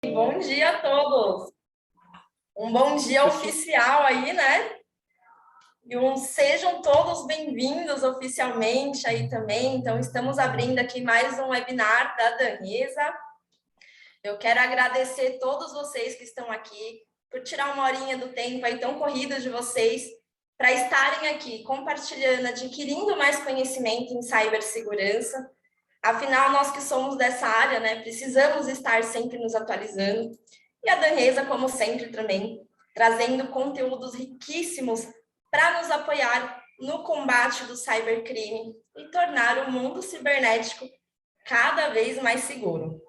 Bom dia a todos. Um bom dia oficial aí, né? Sejam todos bem-vindos oficialmente aí também. Então, estamos abrindo aqui mais um webinar da Danesa. Eu quero agradecer todos vocês que estão aqui por tirar uma horinha do tempo aí tão corrido de vocês para estarem aqui compartilhando, adquirindo mais conhecimento em cibersegurança. Afinal, nós que somos dessa área, né, precisamos estar sempre nos atualizando. E a Danesa, como sempre, também trazendo conteúdos riquíssimos para nos apoiar no combate do cybercrime e tornar o mundo cibernético cada vez mais seguro.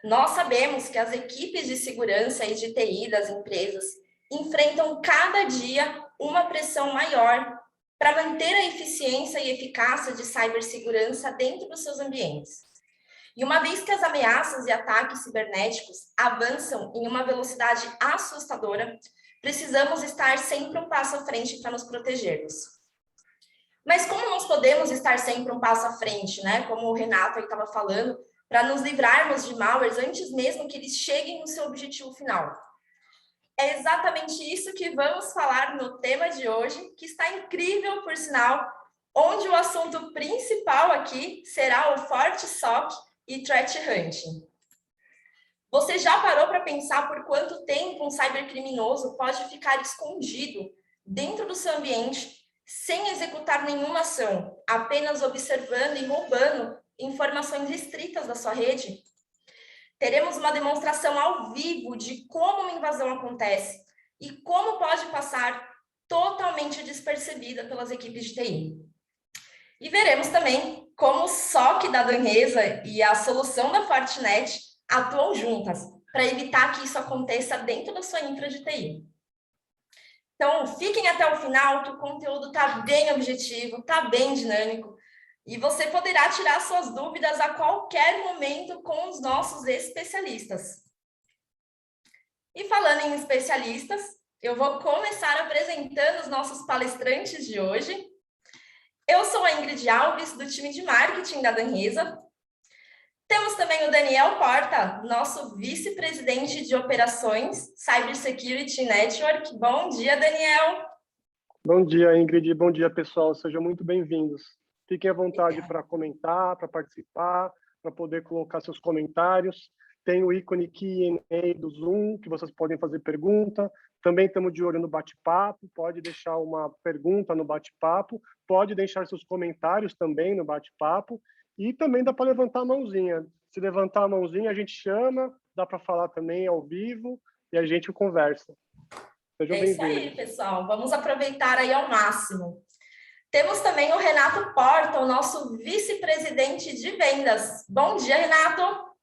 Nós sabemos que as equipes de segurança e de TI das empresas enfrentam cada dia uma pressão maior para manter a eficiência e eficácia de cibersegurança dentro dos seus ambientes. E uma vez que as ameaças e ataques cibernéticos avançam em uma velocidade assustadora, precisamos estar sempre um passo à frente para nos protegermos. Mas como nós podemos estar sempre um passo à frente, né? Como o Renato estava falando, para nos livrarmos de malwares antes mesmo que eles cheguem no seu objetivo final? É exatamente isso que vamos falar no tema de hoje, que está incrível, por sinal, onde o assunto principal aqui será o FortiSOC e Threat Hunting. Você já parou para pensar por quanto tempo um cybercriminoso pode ficar escondido dentro do seu ambiente sem executar nenhuma ação, apenas observando e roubando informações restritas da sua rede? Teremos uma demonstração ao vivo de como uma invasão acontece e como pode passar totalmente despercebida pelas equipes de TI. E veremos também como o SOC da Danesa e a solução da Fortinet atuam juntas para evitar que isso aconteça dentro da sua infra de TI. Então, fiquem até o final, que o conteúdo está bem objetivo, está bem dinâmico, e você poderá tirar suas dúvidas a qualquer momento com os nossos especialistas. E falando em especialistas, eu vou começar apresentando os nossos palestrantes de hoje. Eu sou a Ingrid Alves, do time de marketing da Danesa. Temos também o Daniel Porta, nosso vice-presidente de operações, Cybersecurity Network. Bom dia, Daniel. Bom dia, Ingrid. Bom dia, pessoal. Sejam muito bem-vindos. Fiquem à vontade para comentar, para participar, para poder colocar seus comentários. Tem o ícone Q&A do Zoom, que vocês podem fazer pergunta. Também estamos de olho no bate-papo. Pode deixar uma pergunta no bate-papo. Pode deixar seus comentários também no bate-papo. E também dá para levantar a mãozinha. Se levantar a mãozinha, a gente chama. Dá para falar também ao vivo e a gente conversa. Sejam bem-vindos. É isso aí, pessoal. Vamos aproveitar aí ao máximo. Temos também o Renato Porta, o nosso vice-presidente de vendas. Bom dia, Renato.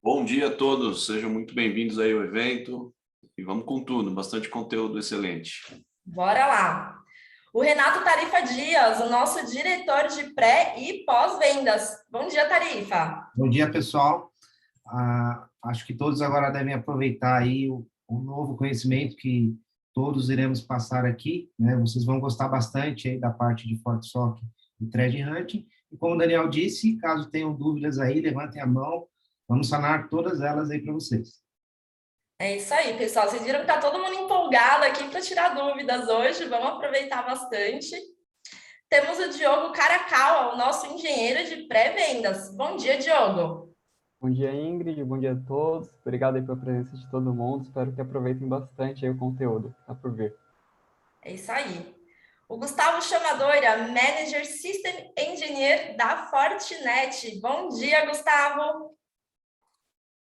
Bom dia a todos, sejam muito bem-vindos aí ao evento e vamos com tudo, bastante conteúdo excelente. Bora lá. O Renato Tarifa Dias, o nosso diretor de pré e pós-vendas. Bom dia, Tarifa. Bom dia, pessoal. Acho que todos agora devem aproveitar aí o novo conhecimento que todos iremos passar aqui, né? Vocês vão gostar bastante aí da parte de FortiSOC e Threat Hunting. E como o Daniel disse, caso tenham dúvidas aí, levantem a mão, vamos sanar todas elas aí para vocês. É isso aí, pessoal. Vocês viram que está todo mundo empolgado aqui para tirar dúvidas hoje. Vamos aproveitar bastante. Temos o Diogo Caracal, o nosso engenheiro de pré-vendas. Bom dia, Diogo. Bom dia, Ingrid. Bom dia a todos. Obrigado aí pela presença de todo mundo. Espero que aproveitem bastante aí o conteúdo que está por vir. É isso aí. O Gustavo Chamadora, Manager System Engineer da Fortinet. Bom dia, Gustavo.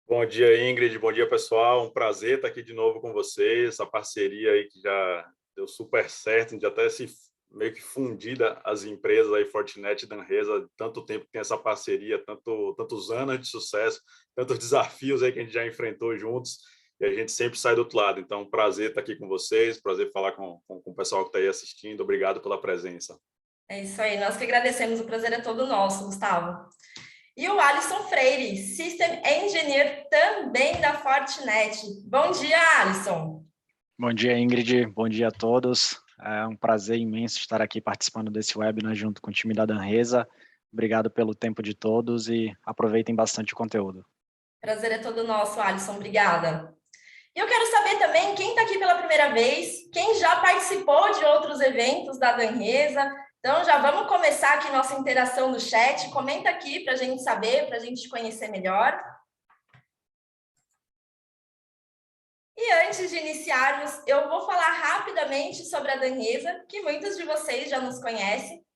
Bom dia, Ingrid. Bom dia, pessoal. Um prazer estar aqui de novo com vocês. Essa parceria aí que já deu super certo, a gente já até se meio que fundida as empresas aí, Fortinet e Danesa, tanto tempo que tem essa parceria, tantos anos de sucesso, tantos desafios aí que a gente já enfrentou juntos e a gente sempre sai do outro lado. Então, prazer estar aqui com vocês, prazer falar com o pessoal que está aí assistindo. Obrigado pela presença. É isso aí, nós que agradecemos, o prazer é todo nosso, Gustavo. E o Alisson Freire, System Engineer também da Fortinet. Bom dia, Alisson. Bom dia, Ingrid. Bom dia a todos. É um prazer imenso estar aqui participando desse webinar junto com o time da Danesa. Obrigado pelo tempo de todos e aproveitem bastante o conteúdo. Prazer é todo nosso, Alisson. Obrigada. E eu quero saber também quem está aqui pela primeira vez, quem já participou de outros eventos da Danresa. Então, já vamos começar aqui nossa interação no chat. Comenta aqui para a gente saber, para a gente conhecer melhor. E antes de iniciarmos, eu vou falar rapidamente sobre a Danresa, que muitos de vocês já nos conhecem.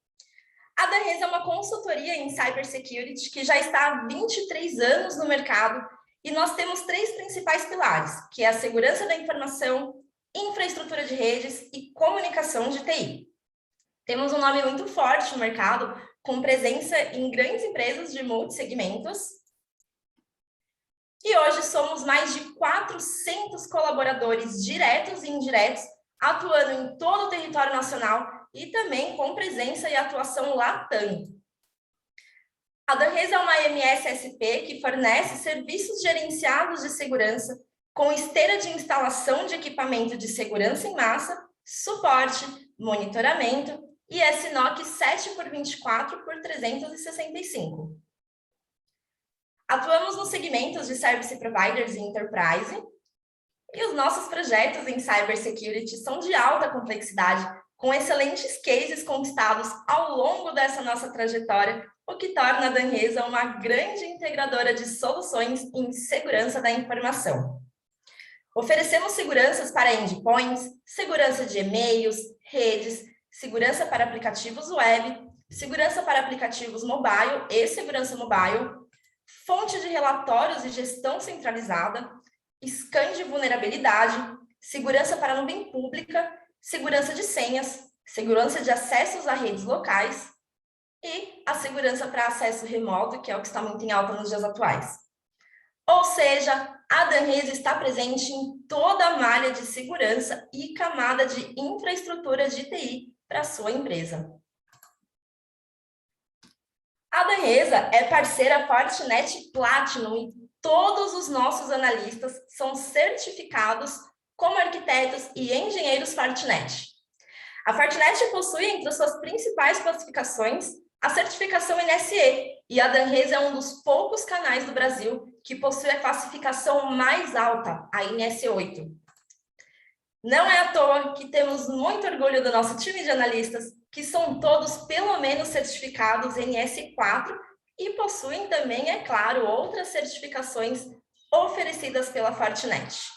A Danresa é uma consultoria em cybersecurity que já está há 23 anos no mercado. E nós temos 3 principais pilares, que é a segurança da informação, infraestrutura de redes e comunicação de TI. Temos um nome muito forte no mercado, com presença em grandes empresas de multissegmentos. E hoje somos mais de 400 colaboradores diretos e indiretos, atuando em todo o território nacional e também com presença e atuação Latam. A Danresa é uma MSSP que fornece serviços gerenciados de segurança com esteira de instalação de equipamento de segurança em massa, suporte, monitoramento e SNOC 7x24x365. Atuamos nos segmentos de Service Providers e Enterprise e os nossos projetos em Cybersecurity são de alta complexidade, com excelentes cases conquistados ao longo dessa nossa trajetória, o que torna a Danresa uma grande integradora de soluções em segurança da informação. Oferecemos seguranças para endpoints, segurança de e-mails, redes, segurança para aplicativos web, segurança para aplicativos mobile e segurança mobile, fonte de relatórios e gestão centralizada, scan de vulnerabilidade, segurança para a nuvem pública, segurança de senhas, segurança de acessos a redes locais, e a segurança para acesso remoto, que é o que está muito em alta nos dias atuais. Ou seja, a Danresa está presente em toda a malha de segurança e camada de infraestrutura de TI para a sua empresa. A Danresa é parceira Fortinet Platinum e todos os nossos analistas são certificados como arquitetos e engenheiros Fortinet. A Fortinet possui entre suas principais classificações a certificação NSE, e a Danresa é um dos poucos canais do Brasil que possui a classificação mais alta, a NS8. Não é à toa que temos muito orgulho do nosso time de analistas, que são todos pelo menos certificados NS4 e possuem também, é claro, outras certificações oferecidas pela Fortinet.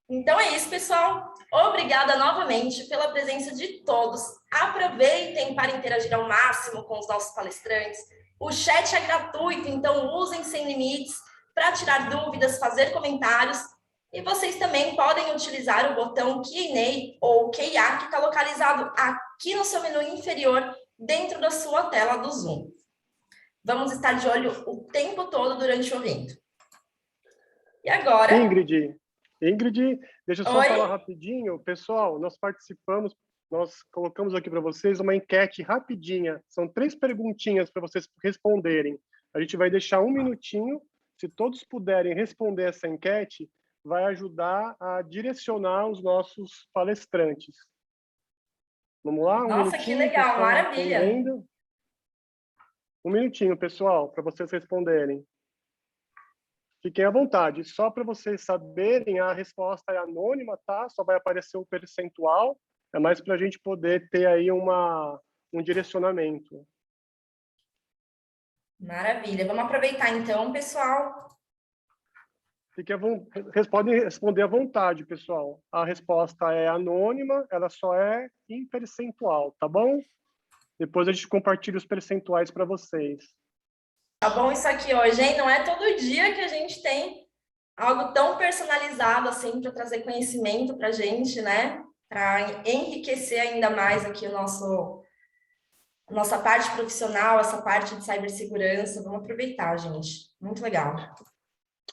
Então é isso, pessoal. Obrigada novamente pela presença de todos. Aproveitem para interagir ao máximo com os nossos palestrantes. O chat é gratuito, então usem sem limites para tirar dúvidas, fazer comentários. E vocês também podem utilizar o botão Q&A ou QA, que está localizado aqui no seu menu inferior, dentro da sua tela do Zoom. Vamos estar de olho o tempo todo durante o evento. E agora... Ingrid, deixa eu só Oi? falar rapidinho. Pessoal, nós colocamos aqui para vocês uma enquete rapidinha. São 3 perguntinhas para vocês responderem. A gente vai deixar 1 minutinho. Se todos puderem responder essa enquete, vai ajudar a direcionar os nossos palestrantes. Vamos lá? Nossa, que legal, maravilha. 1 minutinho, pessoal, para vocês responderem. Fiquem à vontade. Só para vocês saberem, a resposta é anônima, tá? Só vai aparecer o percentual. É mais para a gente poder ter aí um direcionamento. Maravilha. Vamos aproveitar então, pessoal. Podem responder à vontade, pessoal. A resposta é anônima, ela só é em percentual, tá bom? Depois a gente compartilha os percentuais para vocês. Tá bom isso aqui hoje, hein? Não é todo dia que a gente tem algo tão personalizado assim para trazer conhecimento para a gente, né? Para enriquecer ainda mais aqui a nossa parte profissional, essa parte de cibersegurança. Vamos aproveitar, gente. Muito legal.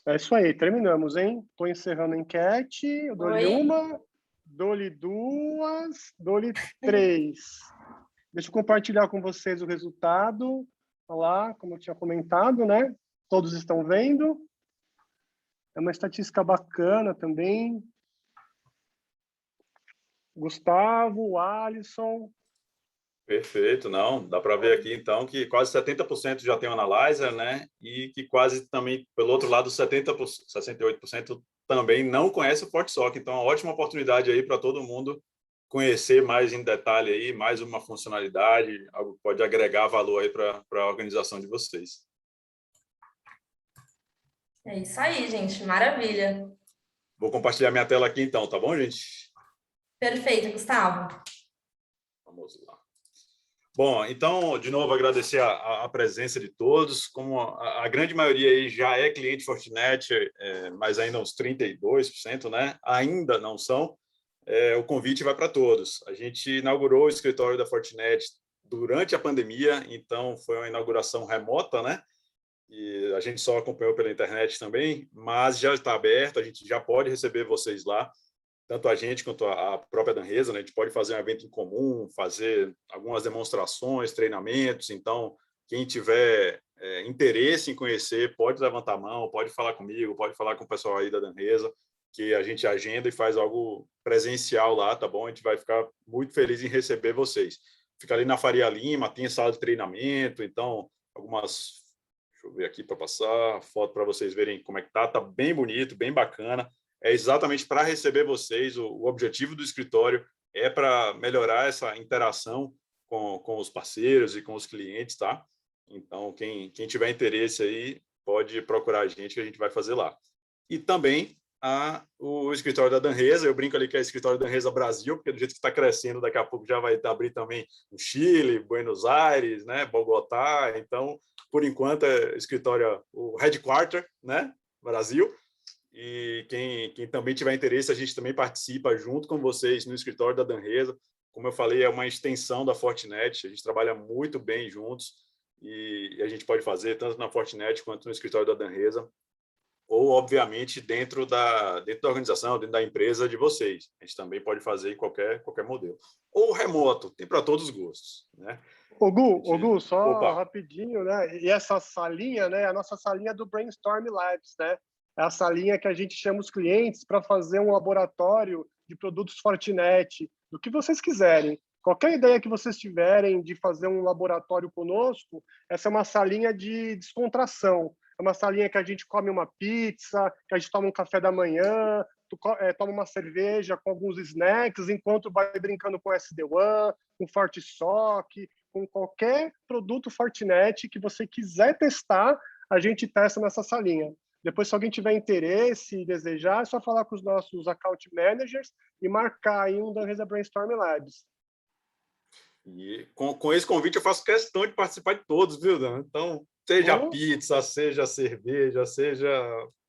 É isso aí, terminamos, hein? Estou encerrando a enquete. Eu dou-lhe 1, dou-lhe 2, dou-lhe 3. Deixa eu compartilhar com vocês o resultado. Olha lá, como eu tinha comentado, né? Todos estão vendo. É uma estatística bacana também. Gustavo, Alisson. Perfeito, não, dá para ver aqui então que quase 70% já tem o Analyzer, né? E que quase também, pelo outro lado, 68% também não conhece o FortiSOC. Então, é uma ótima oportunidade aí para todo mundo conhecer mais em detalhe aí, mais uma funcionalidade, algo que pode agregar valor aí para a organização de vocês. É isso aí, gente, maravilha. Vou compartilhar minha tela aqui então, tá bom, gente? Perfeito, Gustavo. Vamos lá. Bom, então, de novo, agradecer a presença de todos. Como a grande maioria aí já é cliente Fortinet, mas ainda uns 32%, né? Ainda não são. O convite vai para todos. A gente inaugurou o escritório da Fortinet durante a pandemia, então foi uma inauguração remota, né? E a gente só acompanhou pela internet também, mas já está aberto, a gente já pode receber vocês lá, tanto a gente quanto a própria Danresa, né? A gente pode fazer um evento em comum, fazer algumas demonstrações, treinamentos. Então, quem tiver interesse em conhecer, pode levantar a mão, pode falar comigo, pode falar com o pessoal aí da Danresa, que a gente agenda e faz algo presencial lá, tá bom? A gente vai ficar muito feliz em receber vocês. Fica ali na Faria Lima, tem sala de treinamento, então, algumas... Deixa eu ver aqui para passar a foto para vocês verem como é que tá. Tá bem bonito, bem bacana. É exatamente para receber vocês. O objetivo do escritório é para melhorar essa interação com os parceiros e com os clientes, tá? Então, quem tiver interesse aí, pode procurar a gente, que a gente vai fazer lá. E também o escritório da Danresa, eu brinco ali que é o escritório da Danresa Brasil, porque do jeito que está crescendo, daqui a pouco já vai abrir também no Chile, Buenos Aires, né, Bogotá. Então, por enquanto, é escritório, o headquarter, né, Brasil. E quem também tiver interesse, a gente também participa junto com vocês no escritório da Danresa. Como eu falei, é uma extensão da Fortinet, a gente trabalha muito bem juntos e a gente pode fazer tanto na Fortinet quanto no escritório da Danresa, ou, obviamente, dentro da organização, dentro da empresa de vocês. A gente também pode fazer em qualquer modelo. Ou remoto, tem para todos os gostos, né? Ô Gu, só Opa. rapidinho, né? E essa salinha, né? A nossa salinha do Brainstorm Labs, né? É a salinha que a gente chama os clientes para fazer um laboratório de produtos Fortinet, do que vocês quiserem. Qualquer ideia que vocês tiverem de fazer um laboratório conosco, essa é uma salinha de descontração. É uma salinha que a gente come uma pizza, que a gente toma um café da manhã, toma uma cerveja com alguns snacks, enquanto vai brincando com SD-WAN, com FortiSOC, com qualquer produto Fortinet que você quiser testar, a gente testa nessa salinha. Depois, se alguém tiver interesse e desejar, é só falar com os nossos account managers e marcar aí um da Danresa Brainstorm Labs. E com esse convite eu faço questão de participar de todos, viu, Dan? Então, seja pizza, seja cerveja, seja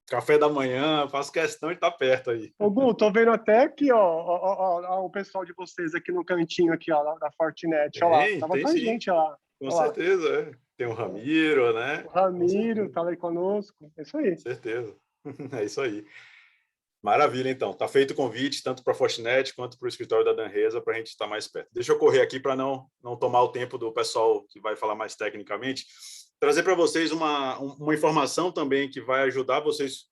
café da manhã, faço questão de estar perto aí. Ô, Gu, tô vendo até aqui, ó, o pessoal de vocês aqui no cantinho aqui, ó, da Fortinet, ó lá. Tava com a gente lá. Com certeza, é. Tem o Ramiro, né? O Ramiro tava aí conosco. É isso aí. Com certeza. É isso aí. Maravilha, então. Tá feito o convite, tanto para a Fortinet quanto para o escritório da Danresa, para a gente estar mais perto. Deixa eu correr aqui para não tomar o tempo do pessoal que vai falar mais tecnicamente. Trazer para vocês uma informação também que vai ajudar vocês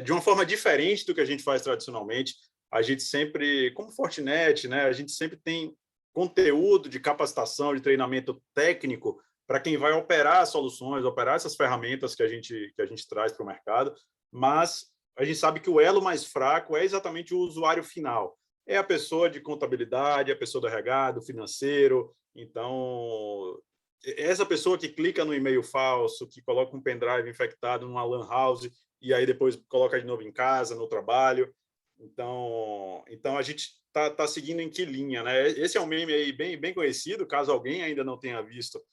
de uma forma diferente do que a gente faz tradicionalmente. A gente sempre, como Fortinet, né, a gente sempre tem conteúdo de capacitação, de treinamento técnico para quem vai operar soluções, operar essas ferramentas que a gente traz para o mercado, mas a gente sabe que o elo mais fraco é exatamente o usuário final. É a pessoa de contabilidade, a pessoa do RH, do financeiro. Então, essa pessoa que clica no e-mail falso, que coloca um pendrive infectado numa LAN house e aí depois coloca de novo em casa, no trabalho. Então a gente tá seguindo em que linha, né? Esse é um meme aí bem conhecido, caso alguém ainda não tenha visto.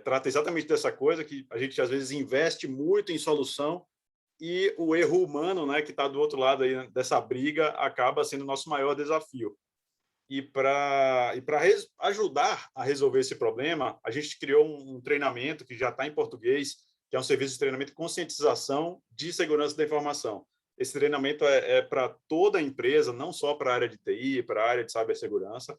Trata exatamente dessa coisa, que a gente às vezes investe muito em solução e o erro humano, né, que está do outro lado aí dessa briga, acaba sendo o nosso maior desafio. E para ajudar a resolver esse problema, a gente criou um treinamento que já está em português, que é um serviço de treinamento e conscientização de segurança da informação. Esse treinamento é para toda a empresa, não só para a área de TI, para a área de cibersegurança,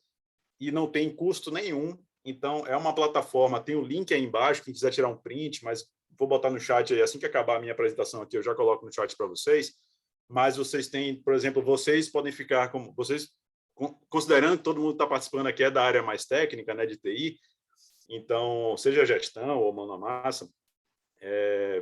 e não tem custo nenhum. Então, é uma plataforma, tem o link aí embaixo, quem quiser tirar um print, mas vou botar no chat aí, assim que acabar a minha apresentação aqui, eu já coloco no chat para vocês. Mas vocês têm, por exemplo, vocês podem ficar como... Vocês considerando que todo mundo está participando aqui é da área mais técnica, né, de TI, então, seja gestão ou mão na massa,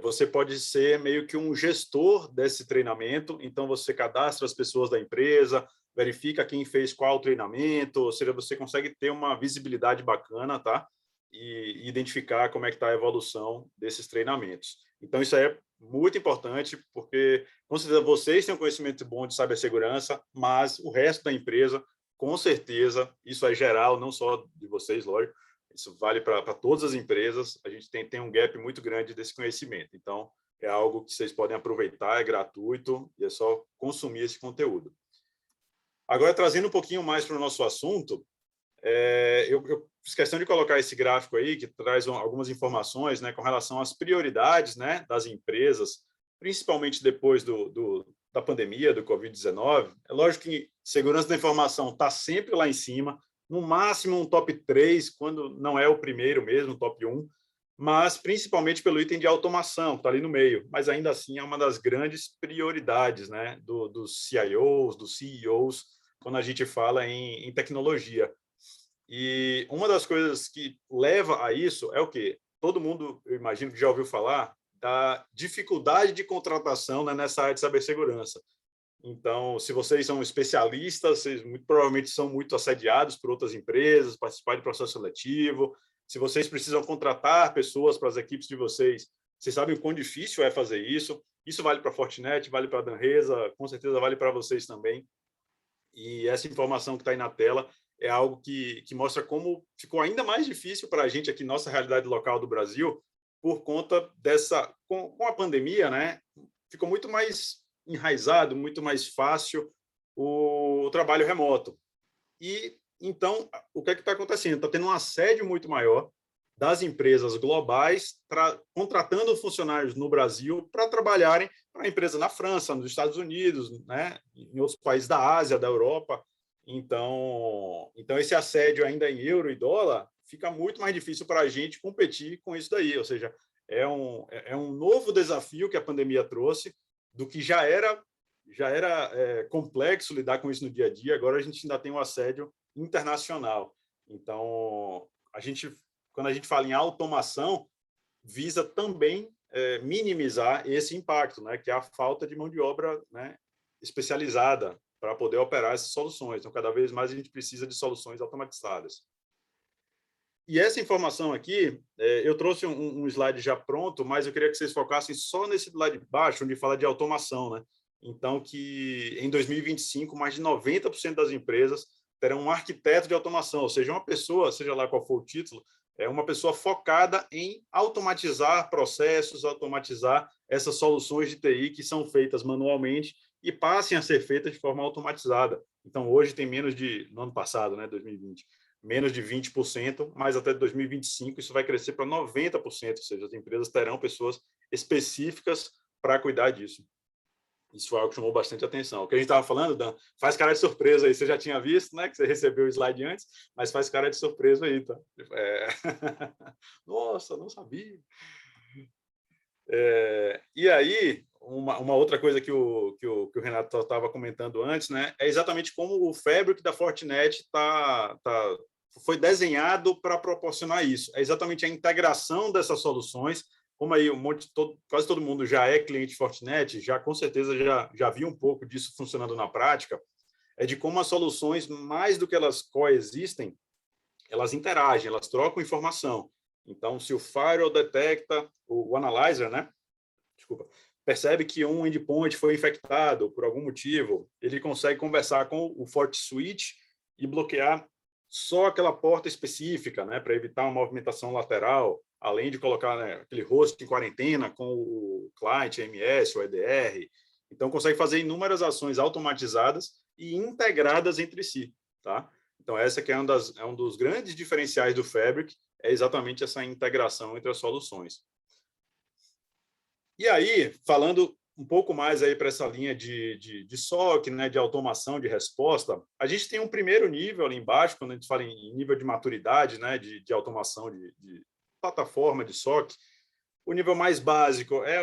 você pode ser meio que um gestor desse treinamento, então você cadastra as pessoas da empresa, verifica quem fez qual treinamento, ou seja, você consegue ter uma visibilidade bacana, tá? E identificar como é que está a evolução desses treinamentos. Então, isso aí é muito importante, porque, com certeza, vocês têm um conhecimento bom de cibersegurança, mas o resto da empresa, com certeza, isso é geral, não só de vocês, lógico, isso vale para todas as empresas, a gente tem um gap muito grande desse conhecimento. Então, é algo que vocês podem aproveitar, é gratuito, e é só consumir esse conteúdo. Agora, trazendo um pouquinho mais para o nosso assunto, eu fiz questão de colocar esse gráfico aí, que traz algumas informações, né, com relação às prioridades, né, das empresas, principalmente depois da pandemia, do Covid-19. É lógico que segurança da informação está sempre lá em cima, no máximo um top 3, quando não é o primeiro mesmo, um top 1, mas principalmente pelo item de automação, que está ali no meio. Mas ainda assim é uma das grandes prioridades, né, dos CIOs, dos CEOs, quando a gente fala em tecnologia. E uma das coisas que leva a isso é o quê? Todo mundo, eu imagino que já ouviu falar da dificuldade de contratação, né, nessa área de cibersegurança. Então, se vocês são especialistas, vocês muito provavelmente são muito assediados por outras empresas, participar de processo seletivo. Se vocês precisam contratar pessoas para as equipes de vocês, vocês sabem o quão difícil é fazer isso. Isso vale para a Fortinet, vale para a Danresa, com certeza vale para vocês também. E essa informação que está aí na tela é algo que mostra como ficou ainda mais difícil para a gente aqui, nossa realidade local do Brasil, por conta dessa... Com a pandemia, né, ficou muito mais enraizado, muito mais fácil o trabalho remoto. E, então, o que é que está acontecendo? Está tendo um assédio muito maior das empresas globais contratando funcionários no Brasil para trabalharem para a empresa na França, nos Estados Unidos, né, em outros países da Ásia, da Europa. Então, esse assédio ainda em euro e dólar fica muito mais difícil para a gente competir com isso daí. Ou seja, é um novo desafio que a pandemia trouxe, do que já era complexo lidar com isso no dia a dia. Agora a gente ainda tem um assédio internacional. Então, quando a gente fala em automação, visa também minimizar esse impacto, né, que é a falta de mão de obra, né, especializada para poder operar essas soluções. Então, cada vez mais a gente precisa de soluções automatizadas. E essa informação aqui, eu trouxe um slide já pronto, mas eu queria que vocês focassem só nesse lado de baixo, onde fala de automação, né? Então, que em 2025, mais de 90% das empresas terão um arquiteto de automação, ou seja, uma pessoa, seja lá qual for o título, é uma pessoa focada em automatizar processos, automatizar essas soluções de TI que são feitas manualmente e passem a ser feitas de forma automatizada. Então, hoje tem no ano passado, né, 2020, menos de 20%, mas até 2025 isso vai crescer para 90%, ou seja, as empresas terão pessoas específicas para cuidar disso. Isso foi algo que chamou bastante atenção. O que a gente estava falando, Dan, faz cara de surpresa aí. Você já tinha visto, né, que você recebeu o slide antes, mas faz cara de surpresa aí, tá? Nossa, não sabia. E aí, uma outra coisa que o Renato estava comentando antes, né, é exatamente como o Fabric da Fortinet foi desenhado para proporcionar isso. É exatamente a integração dessas soluções. Como aí quase todo mundo já é cliente Fortinet, já com certeza já viu um pouco disso funcionando na prática, é de como as soluções, mais do que elas coexistem, elas interagem, elas trocam informação. Então, se o firewall detecta, o analyzer, né? Desculpa, percebe que um endpoint foi infectado por algum motivo, ele consegue conversar com o FortiSwitch e bloquear só aquela porta específica, né, para evitar uma movimentação lateral, além de colocar, né, aquele host em quarentena com o client MS, o EDR. Então, consegue fazer inúmeras ações automatizadas e integradas entre si, tá? Então, essa que é um dos grandes diferenciais do Fabric, é exatamente essa integração entre as soluções. E aí, falando um pouco mais aí para essa linha de SOC, né, de automação de resposta, a gente tem um primeiro nível ali embaixo, quando a gente fala em nível de maturidade, né, de automação de plataforma de SOC. O nível mais básico é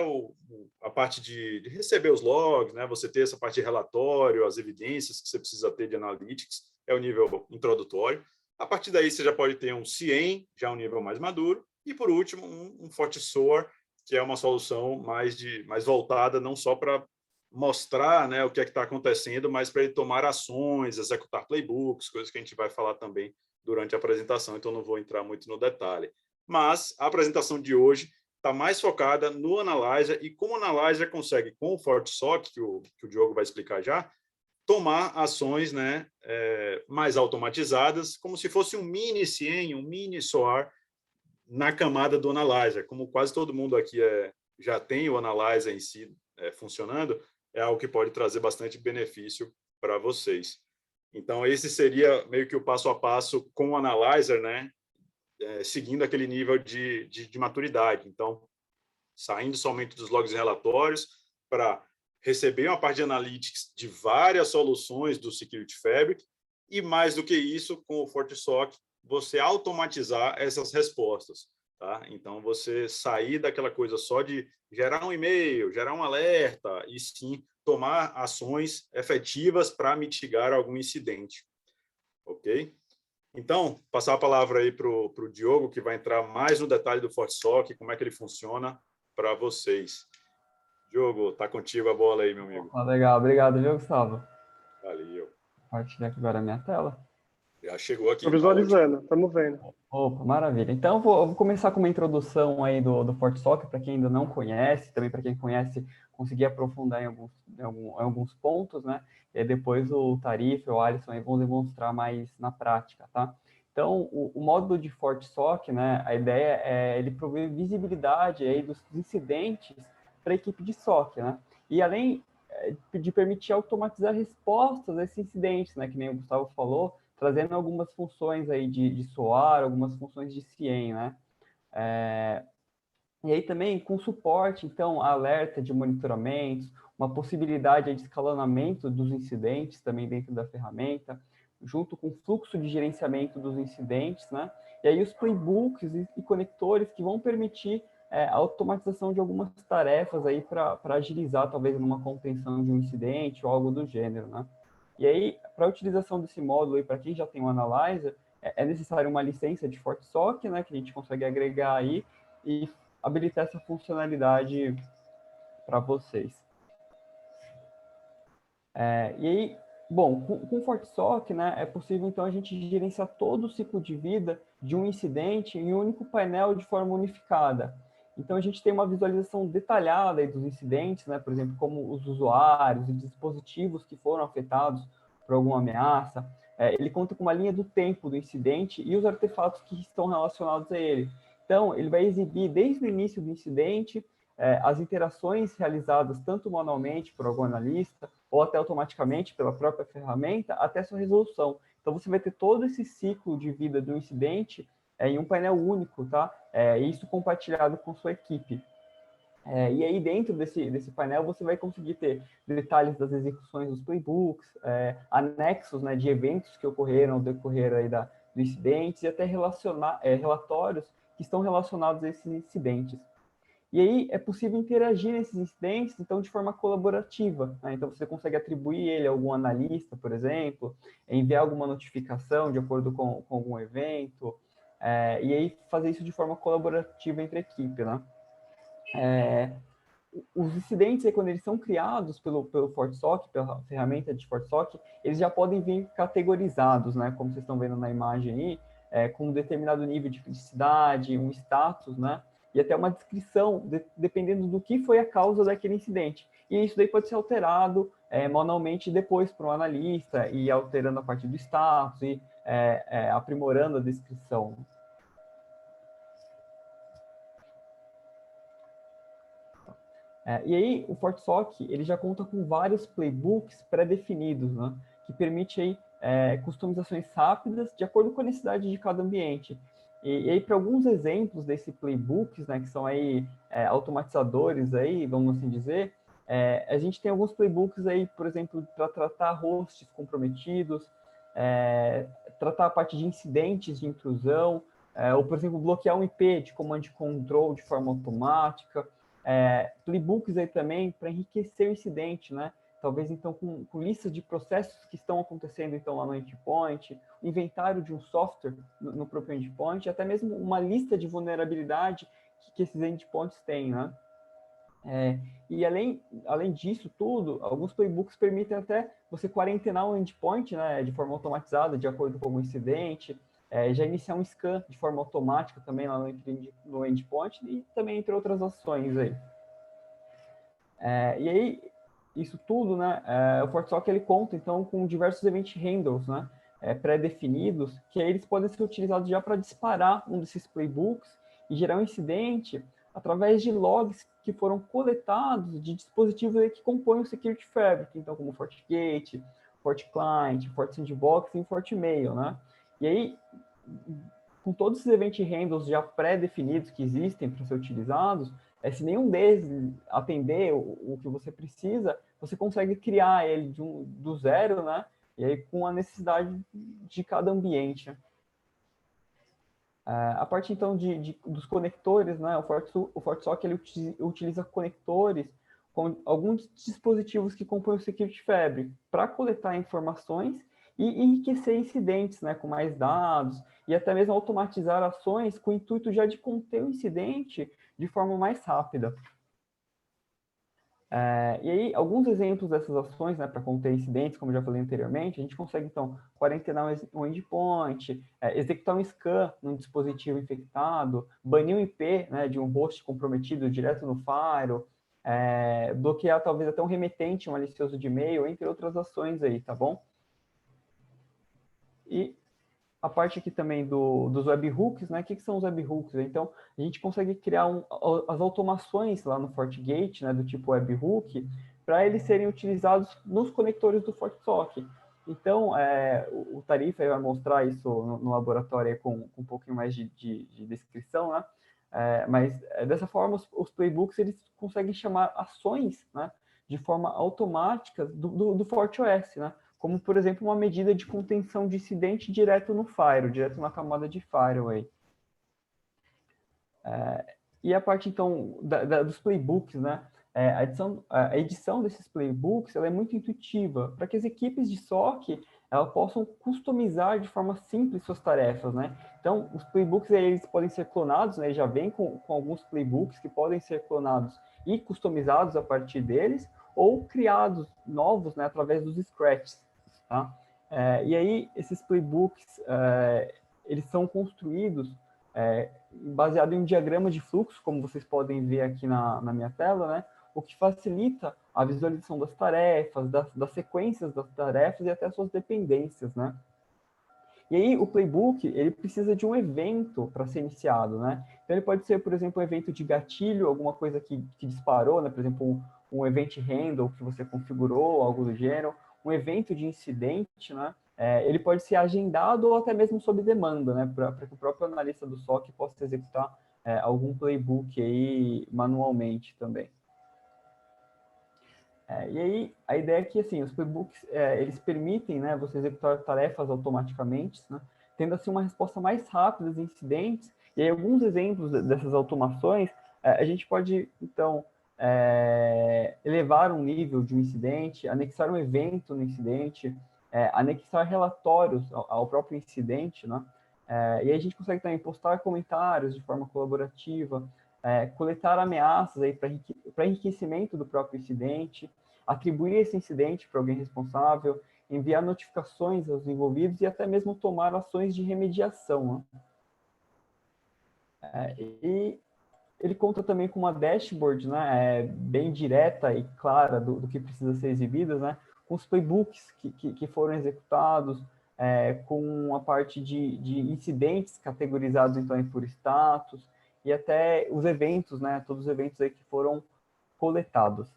a parte de receber os logs, né, você ter essa parte de relatório, as evidências que você precisa ter de analytics. é o nível introdutório. A partir daí, você já pode ter um CIEM, já um nível mais maduro. E, por último, um FortiSOAR, que é uma solução mais voltada não só para mostrar, né, o que é que está acontecendo, mas para ele tomar ações, executar playbooks, coisas que a gente vai falar também durante a apresentação, então não vou entrar muito no detalhe. Mas a apresentação de hoje está mais focada no Analyzer e como o Analyzer consegue, com o FortiSOC, que o Diogo vai explicar já, tomar ações, né, mais automatizadas, como se fosse um mini CIEM, um mini SOAR na camada do Analyzer. Como quase todo mundo aqui já tem o Analyzer em si funcionando, é algo que pode trazer bastante benefício para vocês. Então, esse seria meio que o passo a passo com o Analyzer, né, seguindo aquele nível de maturidade. Então, saindo somente dos logs e relatórios para receber uma parte de analytics de várias soluções do Security Fabric e, mais do que isso, com o FortiSOC, você automatizar essas respostas. Tá? Então, você sair daquela coisa só de gerar um e-mail, gerar um alerta, e sim tomar ações efetivas para mitigar algum incidente. Ok? Então, passar a palavra aí para o Diogo, que vai entrar mais no detalhe do FortiSOC, como é que ele funciona para vocês. Diogo, está contigo a bola aí, meu amigo. Legal, obrigado, viu, Gustavo? Valeu. Vou compartilhar aqui agora a minha tela. Já chegou aqui. Estou visualizando, estamos vendo. Opa, maravilha. Então, eu vou começar com uma introdução aí do FortiSOC, para quem ainda não conhece, também para quem conhece, conseguir aprofundar em alguns pontos, né? E aí depois o Tarif e o Alisson aí vão demonstrar mais na prática, tá? Então, o módulo de FortiSOC, né? A ideia é ele prover visibilidade aí dos incidentes para a equipe de SOC, né? E além de permitir automatizar respostas a esses incidentes, né? Que nem o Gustavo falou, trazendo algumas funções aí de SOAR, algumas funções de CIEM, né? E aí também com suporte, então, alerta de monitoramentos, uma possibilidade de escalonamento dos incidentes também dentro da ferramenta, junto com fluxo de gerenciamento dos incidentes, né? E aí os playbooks e conectores que vão permitir a automatização de algumas tarefas aí para agilizar, talvez, numa contenção de um incidente ou algo do gênero, né? E aí, para a utilização desse módulo aí, para quem já tem um Analyzer, é necessário uma licença de FortiSOC, né, que a gente consegue agregar aí e habilitar essa funcionalidade para vocês. E aí, bom, com o FortiSOC, né, é possível, então, a gente gerenciar todo o ciclo de vida de um incidente em um único painel de forma unificada. Então, a gente tem uma visualização detalhada aí dos incidentes, né, por exemplo, como os usuários e dispositivos que foram afetados por alguma ameaça. Ele conta com uma linha do tempo do incidente e os artefatos que estão relacionados a ele. Então, ele vai exibir desde o início do incidente as interações realizadas tanto manualmente por algum analista ou até automaticamente pela própria ferramenta até sua resolução. Então, você vai ter todo esse ciclo de vida do incidente em um painel único, tá? Isso compartilhado com sua equipe. E aí, dentro desse painel, você vai conseguir ter detalhes das execuções dos playbooks, anexos, né, de eventos que ocorreram ao decorrer aí dos incidentes e até relatórios que estão relacionados a esses incidentes. E aí é possível interagir nesses incidentes, então, de forma colaborativa, né? Então, você consegue atribuir ele a algum analista, por exemplo, enviar alguma notificação de acordo com algum evento, e aí fazer isso de forma colaborativa entre a equipe, né? Os incidentes, quando eles são criados pelo FortiSOC, pela ferramenta de FortiSOC, eles já podem vir categorizados, né? Como vocês estão vendo na imagem aí, com um determinado nível de criticidade, um status, né? E até uma descrição, dependendo do que foi a causa daquele incidente. E isso daí pode ser alterado manualmente depois para um analista, e alterando a parte do status, e aprimorando a descrição. E aí, o FortiSOC, ele já conta com vários playbooks pré-definidos, né? Que permite aí, customizações rápidas de acordo com a necessidade de cada ambiente. E aí, para alguns exemplos desses playbooks, né, que são aí automatizadores, aí, vamos assim dizer, a gente tem alguns playbooks aí, por exemplo, para tratar hosts comprometidos, tratar a parte de incidentes de intrusão, ou, por exemplo, bloquear um IP de command control de forma automática, playbooks aí também para enriquecer o incidente, né? talvez então com listas de processos que estão acontecendo então lá no endpoint, inventário de um software no próprio endpoint, até mesmo uma lista de vulnerabilidade que esses endpoints têm, né? E além disso tudo, alguns playbooks permitem até você quarentenar um endpoint, né, de forma automatizada, de acordo com algum incidente, já iniciar um scan de forma automática também lá no endpoint, e também entre outras ações aí. E aí, isso tudo, né, o FortiSOC ele conta, então, com diversos event handles, né, pré-definidos, que aí eles podem ser utilizados já para disparar um desses playbooks e gerar um incidente através de logs que foram coletados de dispositivos aí que compõem o Security Fabric, então, como FortiGate, FortiClient, FortiSandbox e FortiMail, né. E aí, com todos esses event handles já pré-definidos que existem para ser utilizados, se nenhum deles atender o que você precisa, você consegue criar ele do zero, né? E aí com a necessidade de cada ambiente. A parte, então, dos conectores, né? O FortiSOC ele utiliza conectores com alguns dispositivos que compõem o Security Fabric para coletar informações e enriquecer incidentes, né? Com mais dados e até mesmo automatizar ações com o intuito já de conter o incidente de forma mais rápida. E aí, alguns exemplos dessas ações, né, para conter incidentes, como eu já falei anteriormente, a gente consegue, então, quarentenar um endpoint, executar um scan num dispositivo infectado, banir um IP, né, de um host comprometido direto no firewall, bloquear talvez até um remetente malicioso de e-mail, entre outras ações aí, tá bom? E a parte aqui também dos webhooks, né? O que são os webhooks? Então, a gente consegue criar as automações lá no FortiGate, né, do tipo webhook, para eles serem utilizados nos conectores do FortiSOC. Então, o Tarifa vai mostrar isso no laboratório com um pouquinho mais de descrição, né? Mas, dessa forma, os playbooks eles conseguem chamar ações, né, de forma automática do FortiOS, né? Como, por exemplo, uma medida de contenção de incidente direto no firewall, direto na camada de firewall. Aí. E a parte, então, dos playbooks, né? A edição desses playbooks ela é muito intuitiva, para que as equipes de SOC elas possam customizar de forma simples suas tarefas, né? Então, os playbooks eles podem ser clonados, né? Já vem com alguns playbooks que podem ser clonados e customizados a partir deles, ou criados novos, né? Através dos scratches. Tá? E aí, esses playbooks, eles são construídos baseado em um diagrama de fluxo, como vocês podem ver aqui na minha tela, né? O que facilita a visualização das tarefas, das sequências das tarefas e até suas dependências, né? E aí, o playbook, ele precisa de um evento para ser iniciado, né? Então, ele pode ser, por exemplo, um evento de gatilho, alguma coisa que disparou, né? Por exemplo, um event handle que você configurou, algo do gênero, um evento de incidente, né? Ele pode ser agendado ou até mesmo sob demanda, né? Para que o próprio analista do SOC possa executar algum playbook aí manualmente também. E aí, a ideia é que, assim, os playbooks, eles permitem, né, você executar tarefas automaticamente, né, tendo, assim, uma resposta mais rápida aos incidentes. E aí, alguns exemplos dessas automações, a gente pode, então, elevar um nível de um incidente, anexar um evento no incidente, anexar relatórios ao próprio incidente, né, e aí a gente consegue também postar comentários de forma colaborativa, coletar ameaças aí para enriquecimento do próprio incidente, atribuir esse incidente para alguém responsável, enviar notificações aos envolvidos e até mesmo tomar ações de remediação. Né? E ele conta também com uma dashboard, né, bem direta e clara do que precisa ser exibido, né, com os playbooks que foram executados, com a parte de incidentes categorizados então por status e até os eventos, né, todos os eventos aí que foram coletados.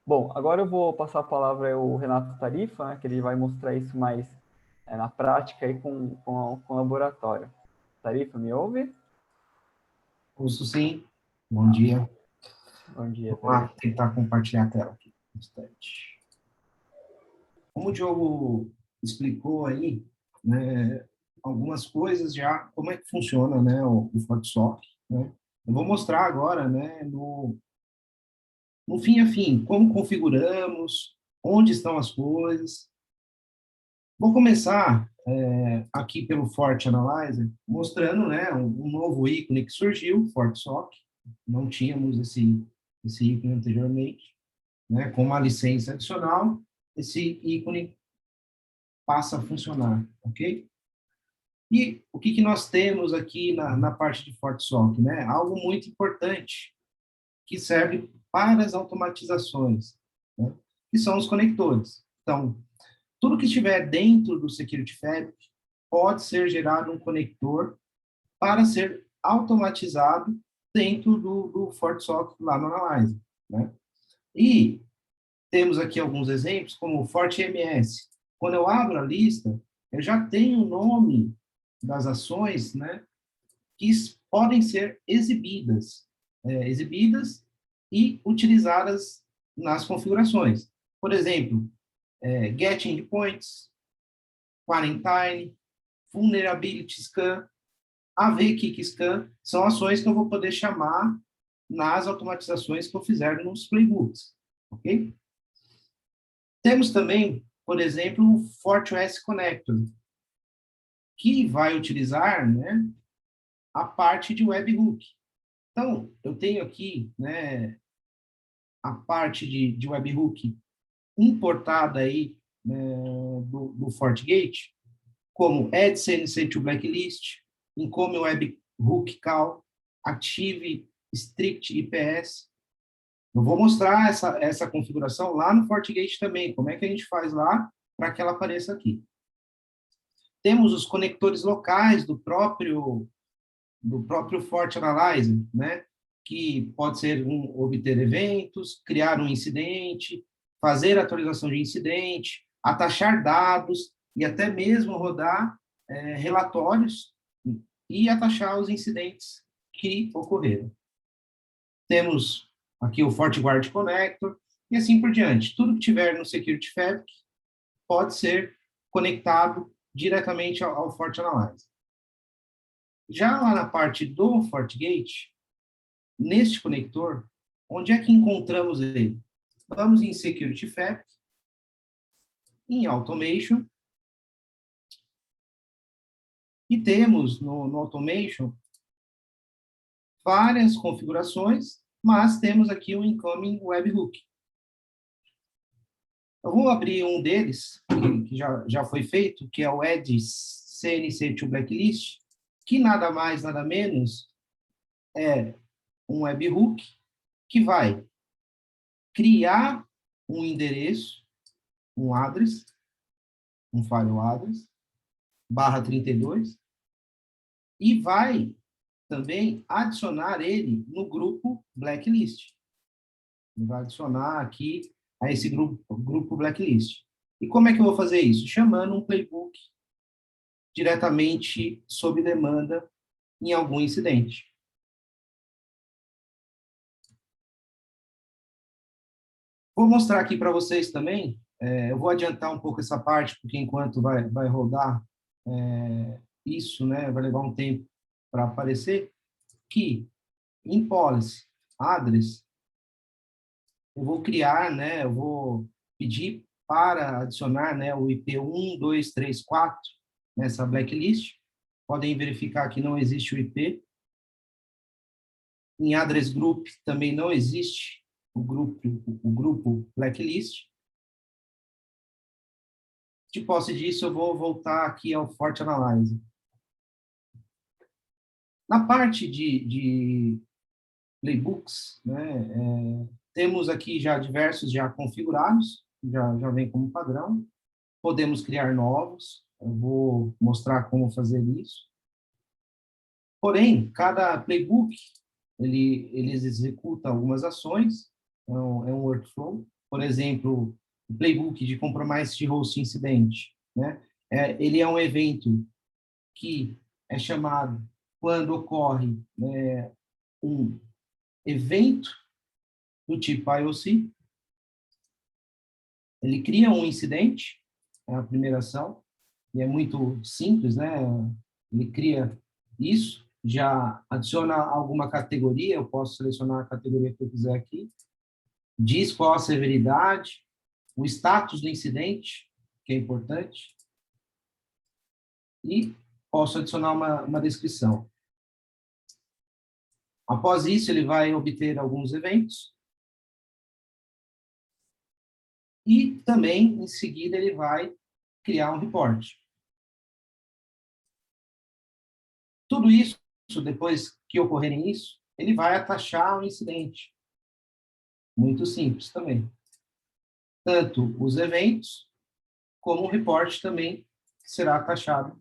Bom, agora eu vou passar a palavra ao Renato Tarifa, né, que ele vai mostrar isso mais na prática aí com o laboratório. Tarifa, me ouve? Ouço sim. Bom dia. Bom dia, Vamos lá, Tarifa. tentar compartilhar a tela aqui. Um instante. Como o Diogo explicou aí, né, algumas coisas já, como é que funciona, né, o FortiSOC, né? Eu vou mostrar agora, né, No fim a fim, como configuramos, onde estão as coisas. Vou começar aqui pelo Forte Analyzer, mostrando, né, um novo ícone que surgiu, ForteSock. Não tínhamos esse ícone anteriormente, né, com uma licença adicional, esse ícone passa a funcionar, ok? E o que nós temos aqui na parte de ForteSock, né? Algo muito importante, que serve para as automatizações, né? Que são os conectores. Então, tudo que estiver dentro do Security Fabric pode ser gerado um conector para ser automatizado dentro do ForteSock lá no Analyzer, né? E temos aqui alguns exemplos, como o ForteMS. Quando eu abro a lista, eu já tenho o nome das ações, né, que podem ser exibidas e utilizadas nas configurações. Por exemplo, Get Endpoints, Quarantine, Vulnerability Scan, AV Kick Scan, são ações que eu vou poder chamar nas automatizações que eu fizer nos playbooks, ok? Temos também, por exemplo, o FortiOS Connector, que vai utilizar, né, a parte de webhook. Então, eu tenho aqui, né, a parte de webhook importada aí, né, do FortiGate, como add CNC to blacklist, income webhook call, active strict IPS. Eu vou mostrar essa configuração lá no FortiGate também, como é que a gente faz lá para que ela apareça aqui. Temos os conectores locais do próprio FortiAnalyzer, né? Que pode ser obter eventos, criar um incidente, fazer atualização de incidente, atachar dados e até mesmo rodar relatórios e atachar os incidentes que ocorreram. Temos aqui o FortiGuard Connector e assim por diante. Tudo que tiver no Security Fabric pode ser conectado diretamente ao FortiAnalyzer. Já lá na parte do FortiGate, neste conector, onde é que encontramos ele? Vamos em Security Fabric, em Automation, e temos no Automation várias configurações, mas temos aqui o Incoming Webhook. Eu vou abrir um deles, que já foi feito, que é o Add CNC to Blacklist, que nada mais, nada menos é um webhook que vai criar um endereço, um address, um file address, /32, e vai também adicionar ele no grupo blacklist. Ele vai adicionar aqui a esse grupo blacklist. E como é que eu vou fazer isso? Chamando um playbook diretamente sob demanda em algum incidente. Vou mostrar aqui para vocês também, eu vou adiantar um pouco essa parte, porque enquanto vai rodar isso, né, vai levar um tempo para aparecer, que em policy address, eu vou criar, né, eu vou pedir para adicionar, né, o IP 1234 nessa blacklist. Podem verificar que não existe o IP. Em address group também não existe o grupo blacklist. De posse disso, eu vou voltar aqui ao FortiAnalyzer. Na parte de playbooks, né, temos aqui já diversos já configurados, já vem como padrão. Podemos criar novos, eu vou mostrar como fazer isso. Porém, cada playbook, ele executa algumas ações, é um workflow. Por exemplo, o playbook de compromise de host incident, né? Ele é um evento que é chamado quando ocorre um evento do tipo IOC. Ele cria um incidente, é a primeira ação, e é muito simples, né? Ele cria isso, já adiciona alguma categoria, eu posso selecionar a categoria que eu quiser aqui, diz qual a severidade, o status do incidente, que é importante, e posso adicionar uma descrição. Após isso, ele vai obter alguns eventos e também, em seguida, ele vai criar um reporte. Tudo isso, depois que ocorrerem isso, ele vai atachar o incidente. Muito simples também. Tanto os eventos, como o reporte também será atachado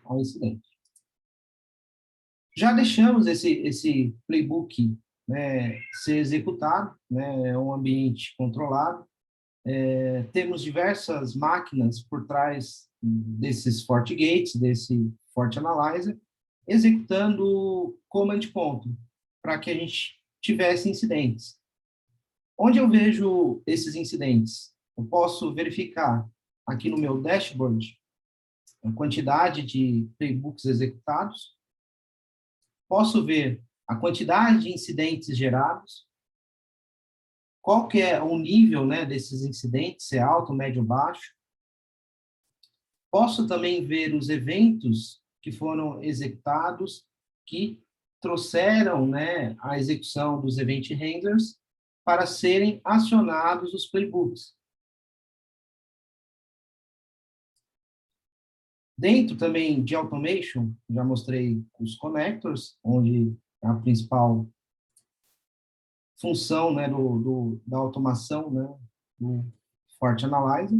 ao incidente. Já deixamos esse playbook, né, ser executado, né, é um ambiente controlado. Temos diversas máquinas por trás desses FortiGates, desse FortiAnalyzer, executando command control, para que a gente tivesse incidentes. Onde eu vejo esses incidentes? Eu posso verificar aqui no meu dashboard a quantidade de playbooks executados, posso ver a quantidade de incidentes gerados, qual que é o nível, né, desses incidentes, se é alto, médio, baixo. Posso também ver os eventos que foram executados, que trouxeram, né, a execução dos event handlers para serem acionados os playbooks. Dentro também de automation, já mostrei os connectors, onde é a principal função, né, da automação, né, do FortiAnalyzer.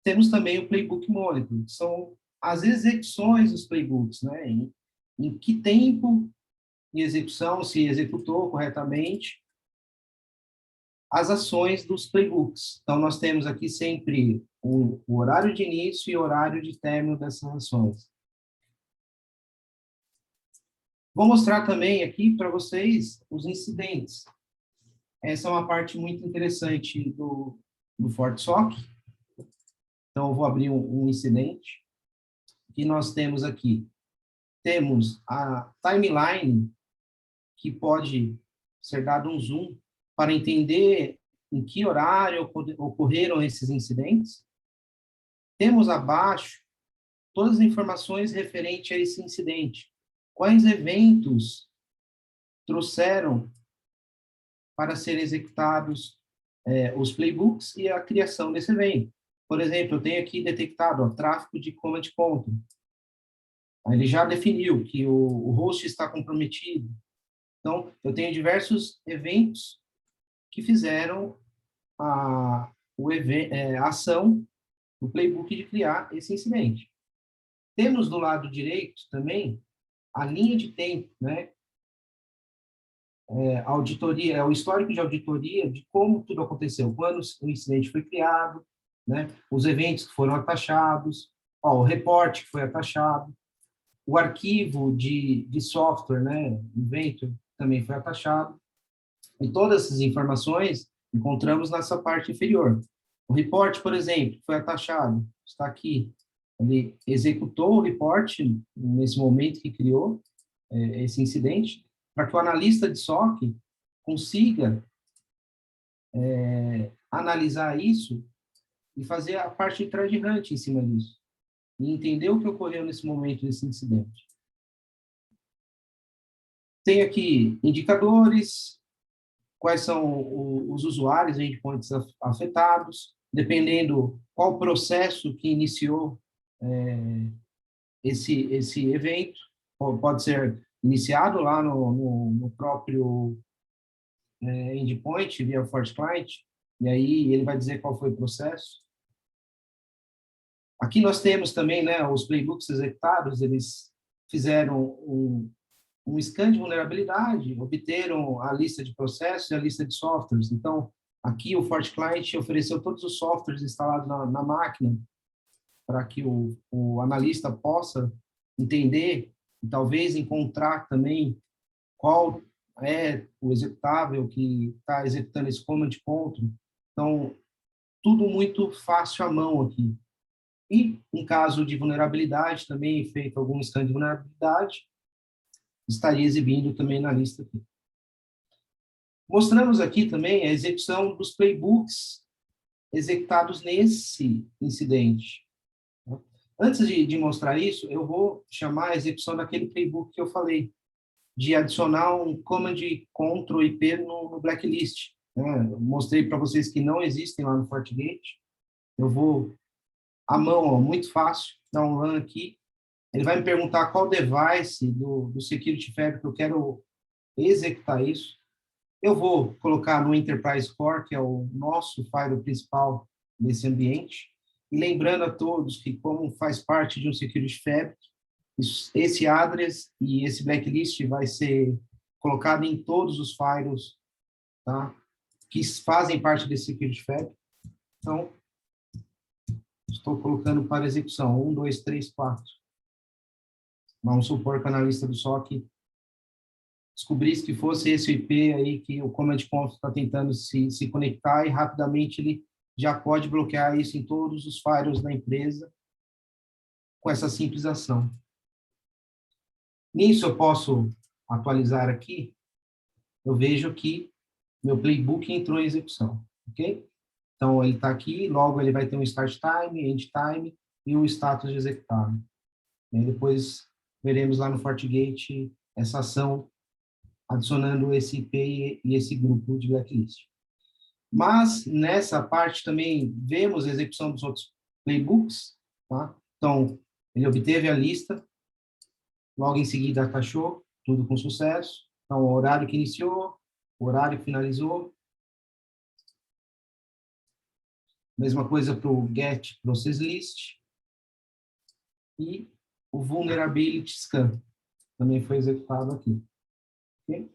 Temos também o Playbook Monitor, que são as execuções dos playbooks, né, em que tempo de execução, se executou corretamente as ações dos playbooks. Então, nós temos aqui sempre o horário de início e horário de término dessas ações. Vou mostrar também aqui para vocês os incidentes. Essa é uma parte muito interessante do FortiSOC. Então, eu vou abrir um incidente que nós temos aqui. Temos a timeline, que pode ser dado um zoom para entender em que horário ocorreram esses incidentes. Temos abaixo todas as informações referentes a esse incidente. Quais eventos trouxeram para serem executados os playbooks e a criação desse evento. Por exemplo, eu tenho aqui detectado tráfego de command control. Ele já definiu que o host está comprometido. Então, eu tenho diversos eventos que fizeram a ação do playbook de criar esse incidente. Temos do lado direito também a linha de tempo, né? A auditoria, o histórico de auditoria de como tudo aconteceu, quando o incidente foi criado, né? Os eventos que foram atachados, o reporte que foi atachado, o arquivo de software, né? O evento também foi atachado. E todas essas informações encontramos nessa parte inferior. O report, por exemplo, foi atachado, está aqui. Ele executou o report nesse momento que criou esse incidente, para que o analista de SOC consiga analisar isso e fazer a parte de threat hunt em cima disso. E entender o que ocorreu nesse momento, nesse incidente. Tem aqui indicadores, quais são os usuários, endpoints afetados, dependendo qual processo que iniciou esse evento, pode ser iniciado lá no próprio endpoint, via FortiClient, e aí ele vai dizer qual foi o processo. Aqui nós temos também, né, os playbooks executados, eles fizeram um scan de vulnerabilidade, obteram a lista de processos e a lista de softwares. Então, aqui o FortiClient ofereceu todos os softwares instalados na máquina para que o analista possa entender e talvez encontrar também qual é o executável que está executando esse command control. Então, tudo muito fácil à mão aqui. E, em caso de vulnerabilidade, também feito algum scan de vulnerabilidade, estaria exibindo também na lista aqui. Mostramos aqui também a execução dos playbooks executados nesse incidente. Antes de mostrar isso, eu vou chamar a execução daquele playbook que eu falei, de adicionar um command control IP no blacklist. Eu mostrei para vocês que não existem lá no FortiGate. Eu vou, à mão, ó, muito fácil, dar um run aqui. Ele vai me perguntar qual device do Security Fabric que eu quero executar isso. Eu vou colocar no Enterprise Core, que é o nosso firewall principal desse ambiente. E lembrando a todos que, como faz parte de um Security Fabric, esse address e esse blacklist vai ser colocado em todos os firewalls, tá, que fazem parte desse Security Fabric. Então, estou colocando para execução 1, 2, 3, 4. Vamos supor que o analista do SOC descobrisse que fosse esse IP aí que o Command Control está tentando se conectar, e rapidamente ele já pode bloquear isso em todos os firewalls da empresa com essa simples ação. Nisso eu posso atualizar aqui, eu vejo que meu playbook entrou em execução, ok? Então, ele está aqui, logo ele vai ter um start time, end time e o status de executado. E depois veremos lá no FortiGate essa ação adicionando esse IP e esse grupo de blacklist. Mas, nessa parte também, vemos a execução dos outros playbooks, tá? Então, ele obteve a lista, logo em seguida atachou, tudo com sucesso. Então, o horário que iniciou, o horário que finalizou. Mesma coisa para o get process list. E o vulnerability scan também foi executado aqui. Okay?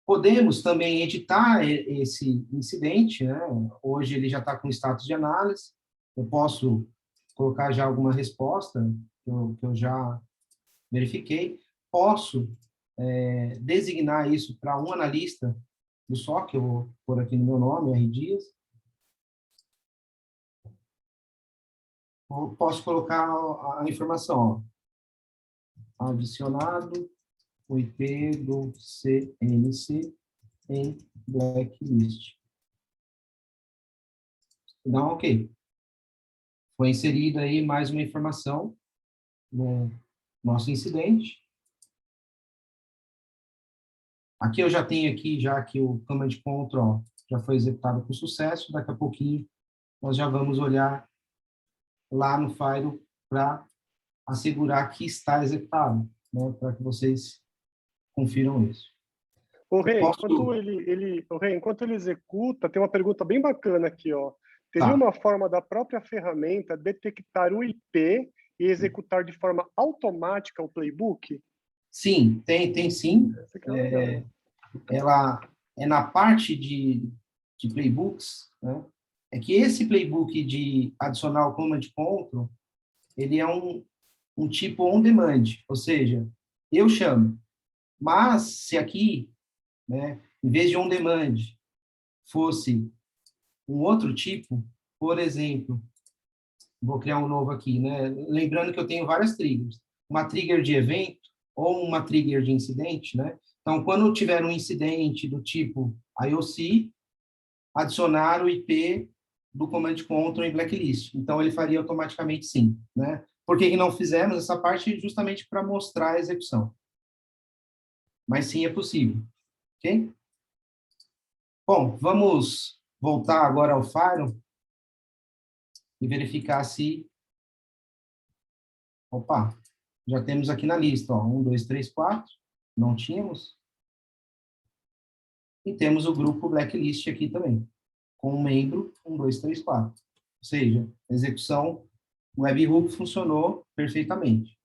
Podemos também editar esse incidente, né? Hoje ele já está com status de análise. Eu posso colocar já alguma resposta que eu já verifiquei. Posso designar isso para um analista do SOC, eu vou pôr aqui no meu nome, R. Dias. Eu posso colocar a informação, ó. Adicionado o IP do CNC em blacklist. Dá um OK. Foi inserida aí mais uma informação no nosso incidente. Aqui eu já tenho aqui, já que o Command Control já foi executado com sucesso. Daqui a pouquinho nós já vamos olhar lá no firewall para assegurar que está executado, né, para que vocês confiram isso. O Rei, enquanto ele executa, tem uma pergunta bem bacana aqui, ó. Teria uma forma da própria ferramenta detectar o IP e executar de forma automática o playbook? Sim, tem sim. Ela é na parte de playbooks, né? É que esse playbook de adicionar o Command Control, ele é um tipo on demand, ou seja, eu chamo. Mas se aqui, né, em vez de on demand, fosse um outro tipo, por exemplo, vou criar um novo aqui, né? Lembrando que eu tenho várias triggers. Uma trigger de evento ou uma trigger de incidente, né? Então, quando tiver um incidente do tipo IOC, adicionar o IP do Command Control em blacklist. Então, ele faria automaticamente sim, né? Por que não fizemos essa parte? Justamente para mostrar a execução. Mas sim, é possível. Ok? Bom, vamos voltar agora ao firewall e verificar se... Opa, já temos aqui na lista, ó, 1, 2, 3, 4, não tínhamos. E temos o grupo blacklist aqui também, com um membro 1, 2, 3, 4. Ou seja, a execução webhook funcionou perfeitamente.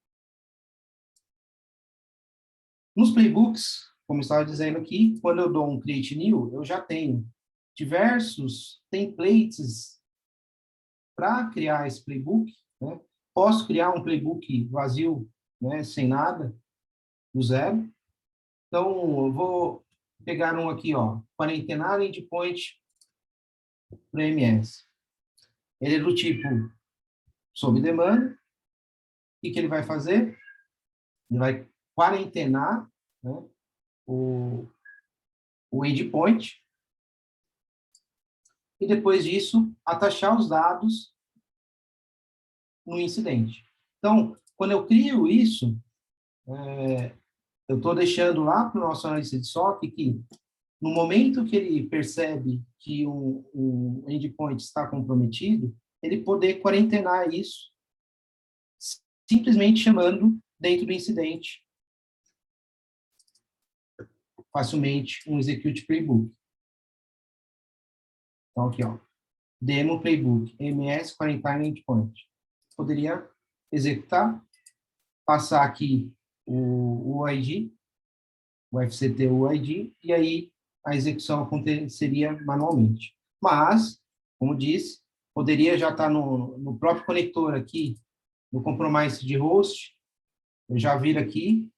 Nos playbooks, como eu estava dizendo aqui, quando eu dou um create new, eu já tenho diversos templates para criar esse playbook, né? Posso criar um playbook vazio, né, sem nada, do zero. Então, eu vou pegar um aqui, ó, quarentenar endpoint para MS. Ele é do tipo sob demanda. O que ele vai fazer? Ele vai quarentenar, né, o endpoint, e depois disso, atachar os dados no incidente. Então, quando eu crio isso, eu estou deixando lá para o nosso analista de SOC que, no momento que ele percebe que o endpoint está comprometido, ele poder quarentenar isso, simplesmente chamando dentro do incidente, facilmente, um execute playbook. Então, aqui, ó, demo playbook, MS quarantine endpoint. Poderia executar, passar aqui o UID, o FCT UID, e aí a execução aconteceria manualmente. Mas, como disse, poderia já estar no próprio conector aqui, no compromise de host, eu já vir aqui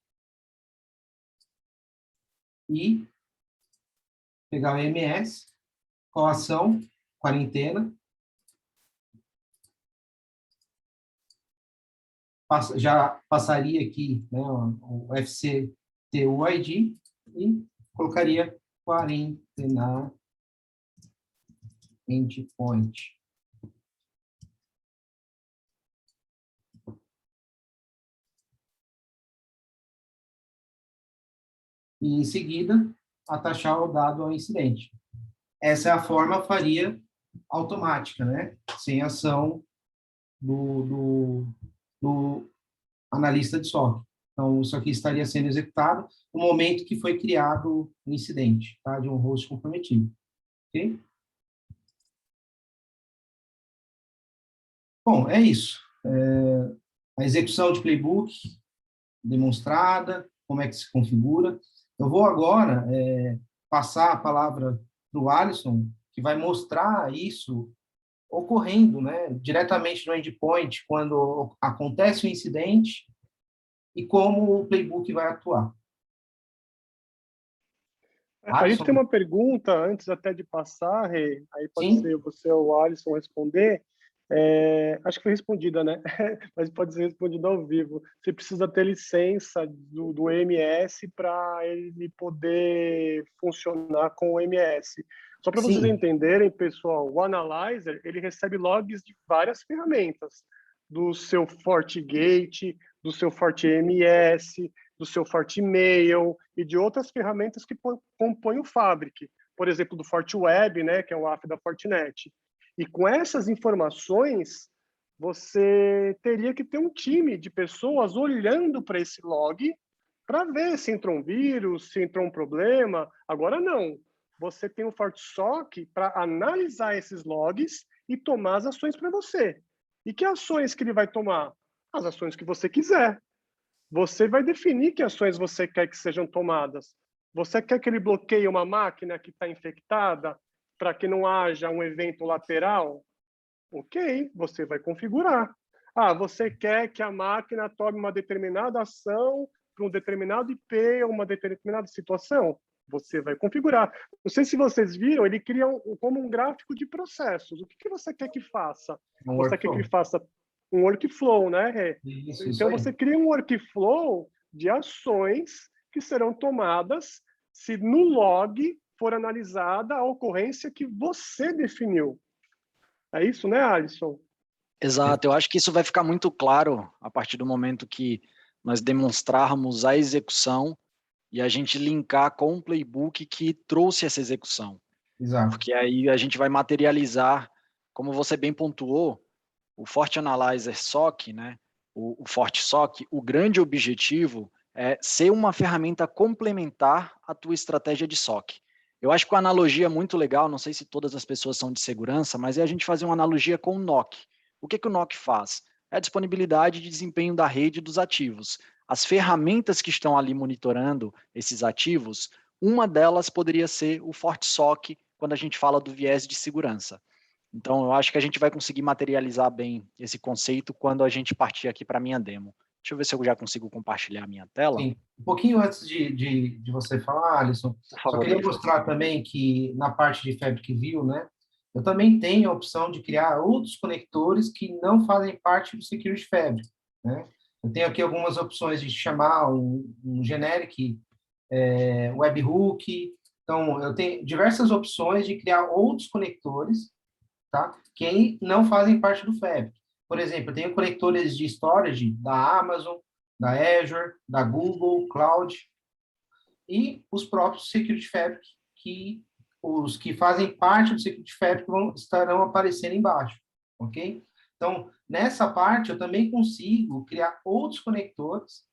e pegar o MS, com a ação, quarentena, já passaria aqui, né, o FCT UID e colocaria quarentenar endpoint. E, em seguida, atachar o dado ao incidente. Essa é a forma faria automática, né? Sem ação do analista de SOC. Então, isso aqui estaria sendo executado no momento que foi criado o incidente, tá? De um host comprometido. Ok? Bom, é isso. A execução de playbook demonstrada, como é que se configura. Eu vou agora passar a palavra para o Alisson, que vai mostrar isso ocorrendo, né, diretamente no endpoint, quando acontece o incidente e como o playbook vai atuar. A gente tem uma pergunta, antes até de passar, Rê, aí pode Sim. ser você ou o Alisson responder. Acho que foi respondida, né? Mas pode ser respondida ao vivo. Você precisa ter licença do EMS para ele poder funcionar com o EMS. Só para vocês entenderem, pessoal, o Analyzer, ele recebe logs de várias ferramentas, do seu FortiGate, do seu FortiMS, do seu FortiMail e de outras ferramentas que compõem o Fabric. Por exemplo, do FortiWeb, né, que é o AF da Fortinet. E com essas informações, você teria que ter um time de pessoas olhando para esse log para ver se entrou um vírus, se entrou um problema. Agora não. Você tem um FortiSOC para analisar esses logs e tomar as ações para você. E que ações que ele vai tomar? As ações que você quiser. Você vai definir que ações você quer que sejam tomadas. Você quer que ele bloqueie uma máquina que está infectada para que não haja um evento lateral? Ok, você vai configurar. Você quer que a máquina tome uma determinada ação para um determinado IP ou uma determinada situação? Você vai configurar. Não sei se vocês viram, ele cria como um gráfico de processos. O que você quer que faça? Você quer que ele faça um workflow, né, Rê? Então, você cria um workflow de ações que serão tomadas se no log for analisada a ocorrência que você definiu. É isso, né, Alisson? Exato, eu acho que isso vai ficar muito claro a partir do momento que nós demonstrarmos a execução e a gente linkar com o playbook que trouxe essa execução. Exato. Porque aí a gente vai materializar, como você bem pontuou, o FortiAnalyzer SOC, né, o FortiSOC, o grande objetivo é ser uma ferramenta complementar à tua estratégia de SOC. Eu acho que a analogia é muito legal, não sei se todas as pessoas são de segurança, mas é a gente fazer uma analogia com o NOC. O que o NOC faz? É a disponibilidade de desempenho da rede dos ativos. As ferramentas que estão ali monitorando esses ativos, uma delas poderia ser o FortiSOC, quando a gente fala do viés de segurança. Então, eu acho que a gente vai conseguir materializar bem esse conceito quando a gente partir aqui para a minha demo. Deixa eu ver se eu já consigo compartilhar a minha tela. Sim. Um pouquinho antes de você falar, Alisson, só queria mostrar também que na parte de Fabric View, né, eu também tenho a opção de criar outros conectores que não fazem parte do Security Fabric, né? Eu tenho aqui algumas opções de chamar um generic webhook. Então, eu tenho diversas opções de criar outros conectores, tá? Que não fazem parte do Fabric. Por exemplo, eu tenho conectores de storage da Amazon, da Azure, da Google Cloud e os próprios Security Fabric, que os que fazem parte do Security Fabric estarão aparecendo embaixo, ok? Então, nessa parte, eu também consigo criar outros conectores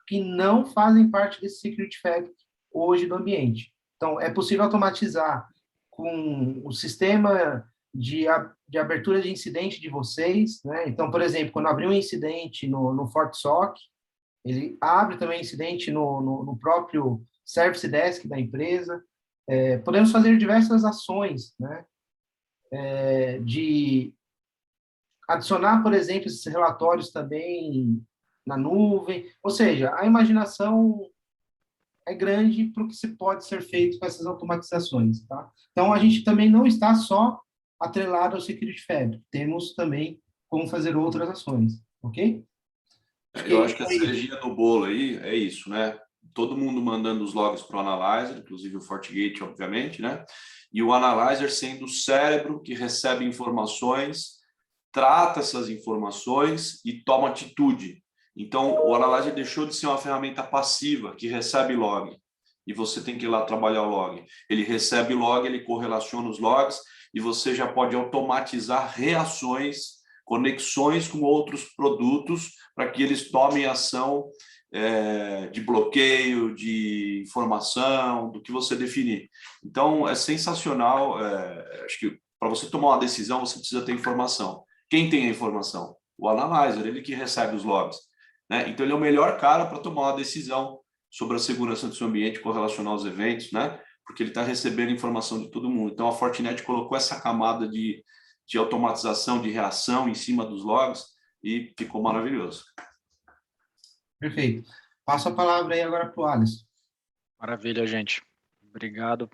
que não fazem parte desse Security Fabric hoje do ambiente. Então, é possível automatizar com o sistema de abertura de incidente de vocês, né? Então, por exemplo, quando abrir um incidente no FortiSOC, ele abre também incidente no próprio Service Desk da empresa. Podemos fazer diversas ações, né? De adicionar, por exemplo, esses relatórios também na nuvem. Ou seja, a imaginação é grande para o que se pode ser feito com essas automatizações, tá? Então, a gente também não está só atrelado ao Security Fabric. Temos também como fazer outras ações, ok? Eu acho que a cerejinha do bolo aí é isso, né? Todo mundo mandando os logs para o Analyzer, inclusive o FortiGate, obviamente, né? E o Analyzer sendo o cérebro que recebe informações, trata essas informações e toma atitude. Então, o Analyzer deixou de ser uma ferramenta passiva que recebe log e você tem que ir lá trabalhar o log. Ele recebe log, ele correlaciona os logs e você já pode automatizar reações, conexões com outros produtos para que eles tomem ação de bloqueio, de informação, do que você definir. Então, é sensacional. Acho que para você tomar uma decisão, você precisa ter informação. Quem tem a informação? O Analyzer, ele que recebe os logs, né? Então, ele é o melhor cara para tomar uma decisão sobre a segurança do seu ambiente, correlacionar os eventos, né? Porque ele está recebendo informação de todo mundo. Então, a Fortinet colocou essa camada de automatização, de reação em cima dos logs e ficou maravilhoso. Perfeito. Passo a palavra aí agora para o Alisson. Maravilha, gente. Obrigado.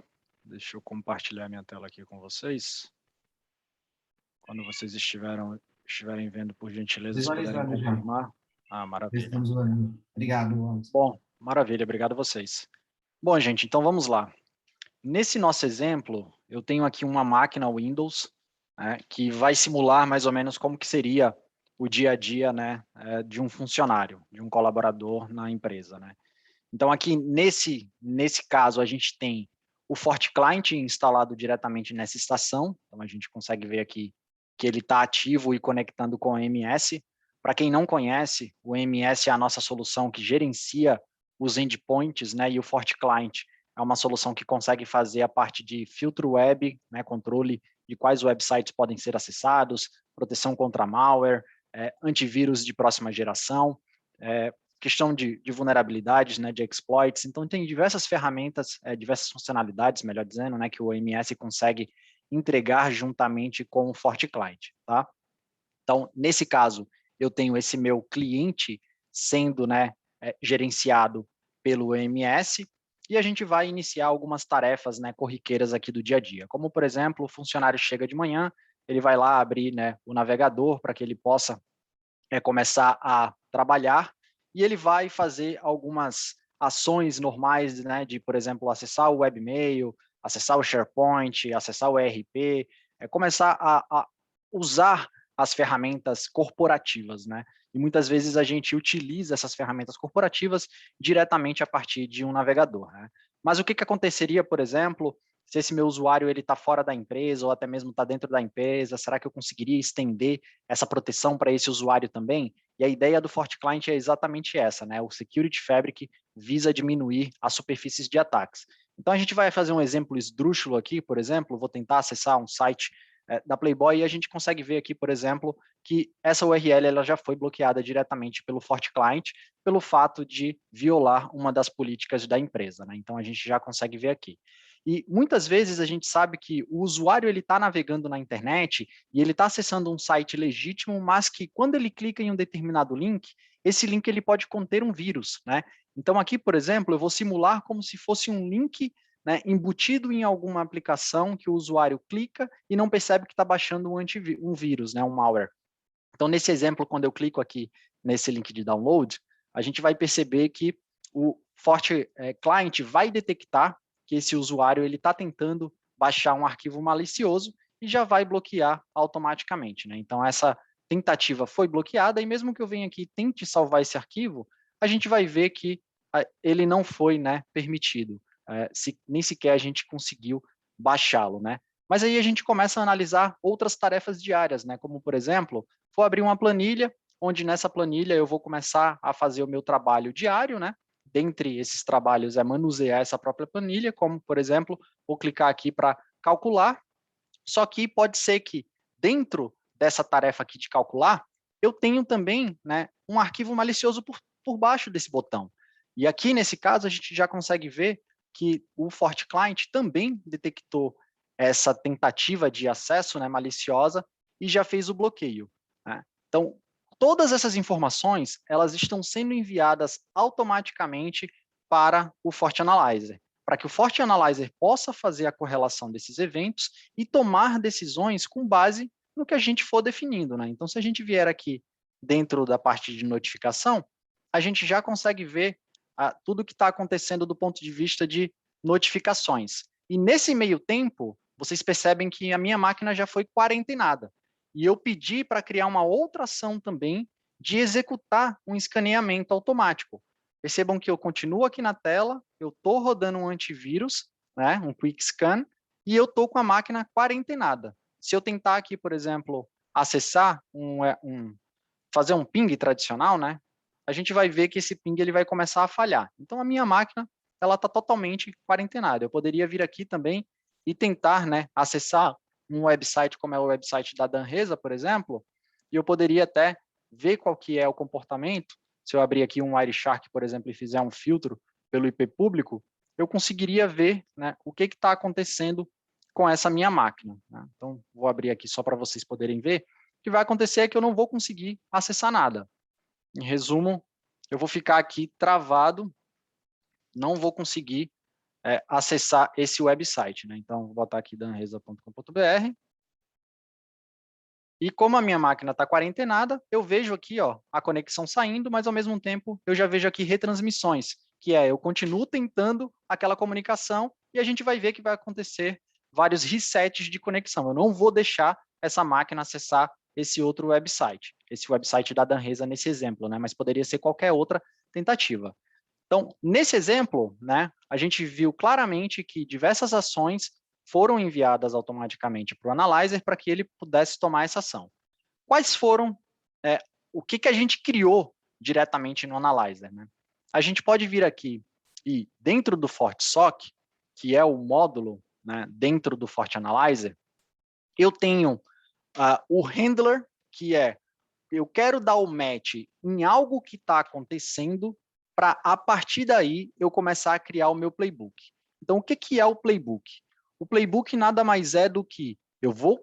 Deixa eu compartilhar minha tela aqui com vocês. Quando vocês estiverem vendo, por gentileza, se puderem confirmar. Maravilha. Estamos olhando. Obrigado, Alisson. Bom, maravilha. Obrigado a vocês. Bom, gente, então vamos lá. Nesse nosso exemplo, eu tenho aqui uma máquina Windows, né, que vai simular mais ou menos como que seria o dia a dia, né, de um funcionário, de um colaborador na empresa, né. Então, aqui nesse caso, a gente tem o FortiClient instalado diretamente nessa estação. Então, a gente consegue ver aqui que ele está ativo e conectando com o EMS. Para quem não conhece, o EMS é a nossa solução que gerencia os endpoints, né, e o FortiClient é uma solução que consegue fazer a parte de filtro web, né, controle de quais websites podem ser acessados, proteção contra malware, antivírus de próxima geração, questão de vulnerabilidades, né, de exploits. Então, tem diversas ferramentas, diversas funcionalidades, melhor dizendo, né, que o EMS consegue entregar juntamente com o FortiClient, tá? Então, nesse caso, eu tenho esse meu cliente sendo, né, gerenciado pelo EMS, e a gente vai iniciar algumas tarefas, né, corriqueiras aqui do dia a dia. Como, por exemplo, o funcionário chega de manhã, ele vai lá abrir, né, o navegador para que ele possa começar a trabalhar, e ele vai fazer algumas ações normais, né, de, por exemplo, acessar o webmail, acessar o SharePoint, acessar o ERP, começar a usar as ferramentas corporativas, né? E muitas vezes a gente utiliza essas ferramentas corporativas diretamente a partir de um navegador, né? Mas o que aconteceria, por exemplo, se esse meu usuário ele está fora da empresa ou até mesmo está dentro da empresa? Será que eu conseguiria estender essa proteção para esse usuário também? E a ideia do FortiClient é exatamente essa, né? O Security Fabric visa diminuir as superfícies de ataques. Então a gente vai fazer um exemplo esdrúxulo aqui, por exemplo, vou tentar acessar um site da Playboy, e a gente consegue ver aqui, por exemplo, que essa URL ela já foi bloqueada diretamente pelo FortiClient pelo fato de violar uma das políticas da empresa, né? Então a gente já consegue ver aqui. E muitas vezes a gente sabe que o usuário ele está navegando na internet e ele está acessando um site legítimo, mas que quando ele clica em um determinado link, esse link ele pode conter um vírus, né? Então aqui, por exemplo, eu vou simular como se fosse um link, né, embutido em alguma aplicação que o usuário clica e não percebe que está baixando um vírus, né, um malware. Então, nesse exemplo, quando eu clico aqui nesse link de download, a gente vai perceber que o FortiClient vai detectar que esse usuário está tentando baixar um arquivo malicioso e já vai bloquear automaticamente, né? Então, essa tentativa foi bloqueada, e mesmo que eu venha aqui e tente salvar esse arquivo, a gente vai ver que ele não foi, né, permitido, nem sequer a gente conseguiu baixá-lo, né? Mas aí a gente começa a analisar outras tarefas diárias, né? Como, por exemplo, vou abrir uma planilha, onde nessa planilha eu vou começar a fazer o meu trabalho diário, né? Dentre esses trabalhos é manusear essa própria planilha, como, por exemplo, vou clicar aqui para calcular, só que pode ser que dentro dessa tarefa aqui de calcular, eu tenho também, né, um arquivo malicioso por baixo desse botão. E aqui, nesse caso, a gente já consegue ver que o FortiClient também detectou essa tentativa de acesso, né, maliciosa, e já fez o bloqueio, né? Então, todas essas informações, elas estão sendo enviadas automaticamente para o FortiAnalyzer, para que o FortiAnalyzer possa fazer a correlação desses eventos e tomar decisões com base no que a gente for definindo, né? Então, se a gente vier aqui dentro da parte de notificação, a gente já consegue ver tudo que está acontecendo do ponto de vista de notificações. E nesse meio tempo, vocês percebem que a minha máquina já foi quarentenada. E eu pedi para criar uma outra ação também de executar um escaneamento automático. Percebam que eu continuo aqui na tela, eu estou rodando um antivírus, né, um quick scan, e eu estou com a máquina quarentenada. Se eu tentar aqui, por exemplo, acessar fazer um ping tradicional, né, a gente vai ver que esse ping ele vai começar a falhar. Então, a minha máquina ela está totalmente quarentenada. Eu poderia vir aqui também e tentar, né, acessar um website como é o website da Danresa, por exemplo, e eu poderia até ver qual que é o comportamento. Se eu abrir aqui um Wireshark, por exemplo, e fizer um filtro pelo IP público, eu conseguiria ver, né, o que está acontecendo com essa minha máquina, né? Então, vou abrir aqui só para vocês poderem ver. O que vai acontecer é que eu não vou conseguir acessar nada. Em resumo, eu vou ficar aqui travado, não vou conseguir acessar esse website, né? Então, vou botar aqui danresa.com.br. E como a minha máquina está quarentenada, eu vejo aqui, ó, a conexão saindo, mas ao mesmo tempo eu já vejo aqui retransmissões, que eu continuo tentando aquela comunicação e a gente vai ver que vai acontecer vários resets de conexão. Eu não vou deixar essa máquina acessar esse outro website da Danresa nesse exemplo, né? Mas poderia ser qualquer outra tentativa. Então, nesse exemplo, né, a gente viu claramente que diversas ações foram enviadas automaticamente para o Analyzer para que ele pudesse tomar essa ação. Quais foram, o que a gente criou diretamente no Analyzer, né? A gente pode vir aqui e dentro do FortiSOC, que é o módulo, né, dentro do FortiAnalyzer, eu tenho o handler, que eu quero dar o match em algo que está acontecendo para, a partir daí, eu começar a criar o meu playbook. Então, o que é o playbook? O playbook nada mais é do que eu vou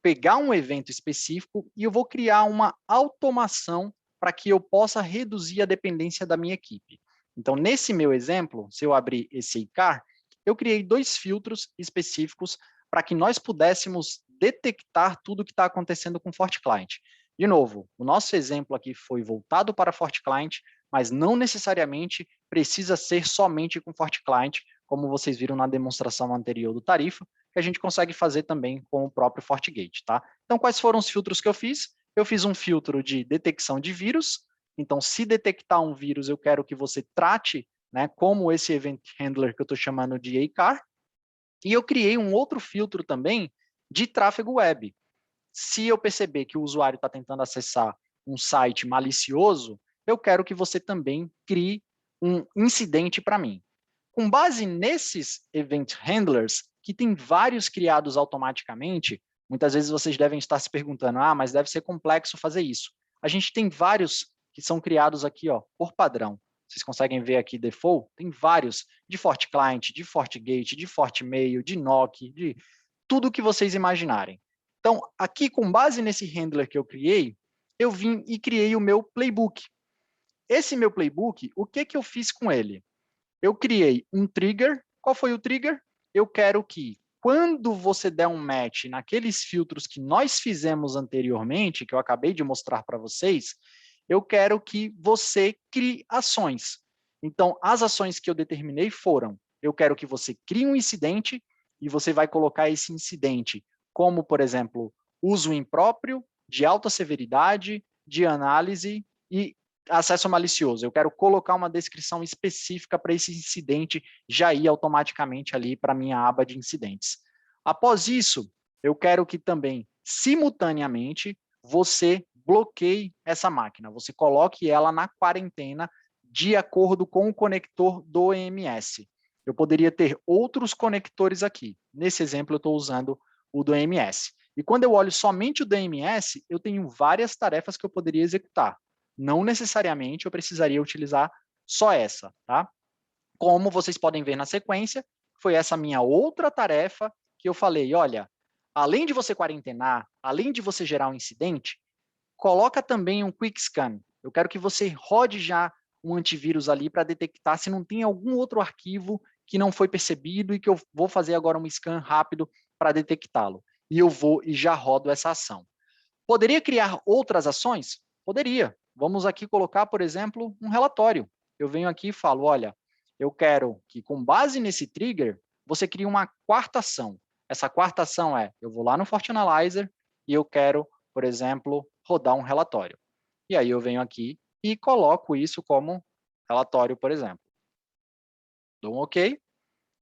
pegar um evento específico e eu vou criar uma automação para que eu possa reduzir a dependência da minha equipe. Então, nesse meu exemplo, se eu abrir esse ICAR, eu criei 2 filtros específicos para que nós pudéssemos detectar tudo o que está acontecendo com o FortiClient. De novo, o nosso exemplo aqui foi voltado para FortiClient, mas não necessariamente precisa ser somente com FortiClient, como vocês viram na demonstração anterior do Tarifa, que a gente consegue fazer também com o próprio FortiGate, tá? Então, quais foram os filtros que eu fiz? Eu fiz um filtro de detecção de vírus. Então, se detectar um vírus, eu quero que você trate, né, como esse Event Handler que eu estou chamando de ACAR. E eu criei um outro filtro também de tráfego web. Se eu perceber que o usuário está tentando acessar um site malicioso, eu quero que você também crie um incidente para mim. Com base nesses Event Handlers, que tem vários criados automaticamente, muitas vezes vocês devem estar se perguntando, mas deve ser complexo fazer isso. A gente tem vários que são criados aqui, ó, por padrão. Vocês conseguem ver aqui, default, tem vários, de FortiClient, de FortiGate, de FortiMail, de NOC, de tudo que vocês imaginarem. Então, aqui, com base nesse handler que eu criei, eu vim e criei o meu playbook. Esse meu playbook, o que eu fiz com ele? Eu criei um trigger. Qual foi o trigger? Eu quero que, quando você der um match naqueles filtros que nós fizemos anteriormente, que eu acabei de mostrar para vocês, eu quero que você crie ações. Então, as ações que eu determinei foram, eu quero que você crie um incidente e você vai colocar esse incidente como, por exemplo, uso impróprio, de alta severidade, de análise e acesso malicioso. Eu quero colocar uma descrição específica para esse incidente já ir automaticamente ali para a minha aba de incidentes. Após isso, eu quero que também, simultaneamente, você bloqueie essa máquina, você coloque ela na quarentena de acordo com o conector do EMS. Eu poderia ter outros conectores aqui. Nesse exemplo, eu estou usando o do EMS. E quando eu olho somente o do EMS, eu tenho várias tarefas que eu poderia executar. Não necessariamente eu precisaria utilizar só essa, tá? Como vocês podem ver na sequência, foi essa minha outra tarefa que eu falei, olha, além de você quarentenar, além de você gerar um incidente, coloca também um quick scan. Eu quero que você rode já um antivírus ali para detectar se não tem algum outro arquivo que não foi percebido e que eu vou fazer agora um scan rápido para detectá-lo. E eu vou e já rodo essa ação. Poderia criar outras ações? Poderia. Vamos aqui colocar, por exemplo, um relatório. Eu venho aqui e falo, olha, eu quero que com base nesse trigger, você crie uma quarta ação. Essa quarta ação é, eu vou lá no FortiAnalyzer e eu quero, por exemplo, rodar um relatório. E aí eu venho aqui e coloco isso como relatório, por exemplo. Dou um OK.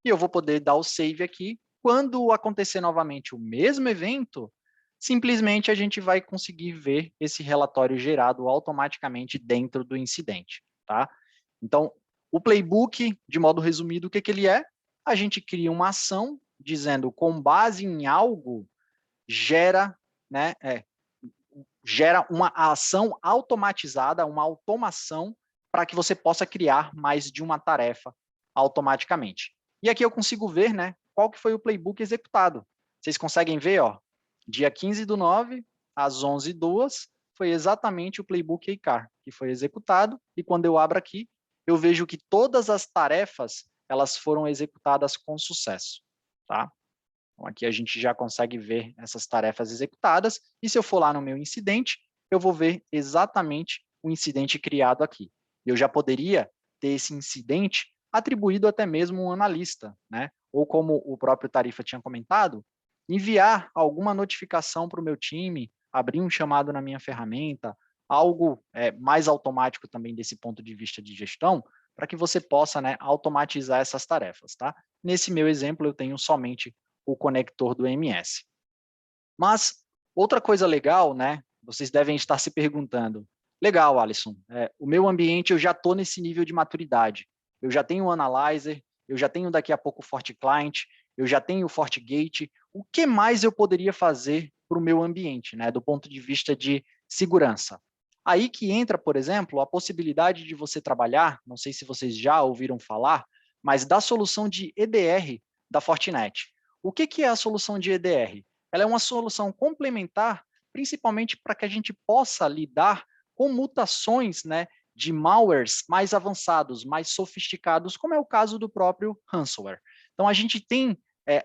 E eu vou poder dar o save aqui. Quando acontecer novamente o mesmo evento, simplesmente a gente vai conseguir ver esse relatório gerado automaticamente dentro do incidente, tá? Então, o playbook, de modo resumido, o que ele é? A gente cria uma ação dizendo, com base em algo, gera, né, gera uma ação automatizada, uma automação, para que você possa criar mais de uma tarefa automaticamente. E aqui eu consigo ver, né, qual que foi o playbook executado. Vocês conseguem ver, ó, dia 15/9, às 11h02, foi exatamente o playbook ICAR que foi executado, e quando eu abro aqui, eu vejo que todas as tarefas, elas foram executadas com sucesso, tá? Então, aqui a gente já consegue ver essas tarefas executadas, e se eu for lá no meu incidente, eu vou ver exatamente o incidente criado aqui. Eu já poderia ter esse incidente atribuído até mesmo um analista, né? Ou como o próprio Tarifa tinha comentado, enviar alguma notificação para o meu time, abrir um chamado na minha ferramenta, algo mais automático também desse ponto de vista de gestão, para que você possa, né, automatizar essas tarefas, tá? Nesse meu exemplo, eu tenho somente o conector do EMS. Mas outra coisa legal, né? Vocês devem estar se perguntando, legal, Alisson, o meu ambiente eu já estou nesse nível de maturidade. Eu já tenho o Analyzer, eu já tenho daqui a pouco o FortiClient, eu já tenho o FortiGate. O que mais eu poderia fazer para o meu ambiente, né? Do ponto de vista de segurança? Aí que entra, por exemplo, a possibilidade de você trabalhar, não sei se vocês já ouviram falar, mas da solução de EDR da Fortinet. O que é a solução de EDR? Ela é uma solução complementar, principalmente para que a gente possa lidar com mutações, né, de malwares mais avançados, mais sofisticados, como é o caso do próprio ransomware. Então, a gente tem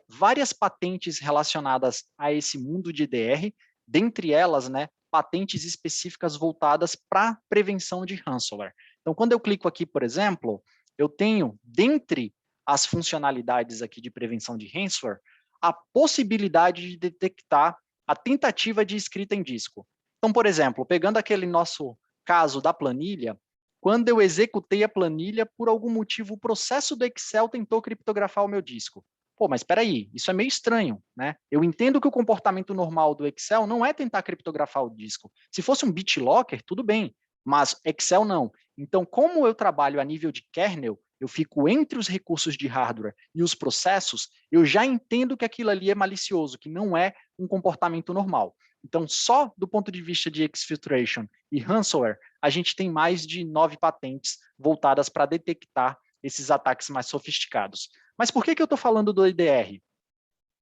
várias patentes relacionadas a esse mundo de EDR, dentre elas, né, patentes específicas voltadas para prevenção de ransomware. Então, quando eu clico aqui, por exemplo, eu tenho, dentre as funcionalidades aqui de prevenção de ransomware, a possibilidade de detectar a tentativa de escrita em disco. Então, por exemplo, pegando aquele nosso caso da planilha, quando eu executei a planilha, por algum motivo, o processo do Excel tentou criptografar o meu disco. Pô, mas espera aí, isso é meio estranho, né? Eu entendo que o comportamento normal do Excel não é tentar criptografar o disco. Se fosse um BitLocker, tudo bem, mas Excel não. Então, como eu trabalho a nível de kernel, eu fico entre os recursos de hardware e os processos, eu já entendo que aquilo ali é malicioso, que não é um comportamento normal. Então, só do ponto de vista de exfiltration e ransomware, a gente tem mais de 9 patentes voltadas para detectar esses ataques mais sofisticados. Mas por que eu estou falando do EDR?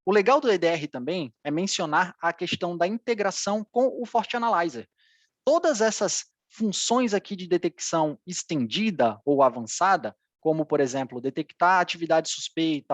O legal do EDR também é mencionar a questão da integração com o FortiAnalyzer. Todas essas funções aqui de detecção estendida ou avançada, como, por exemplo, detectar atividade suspeita,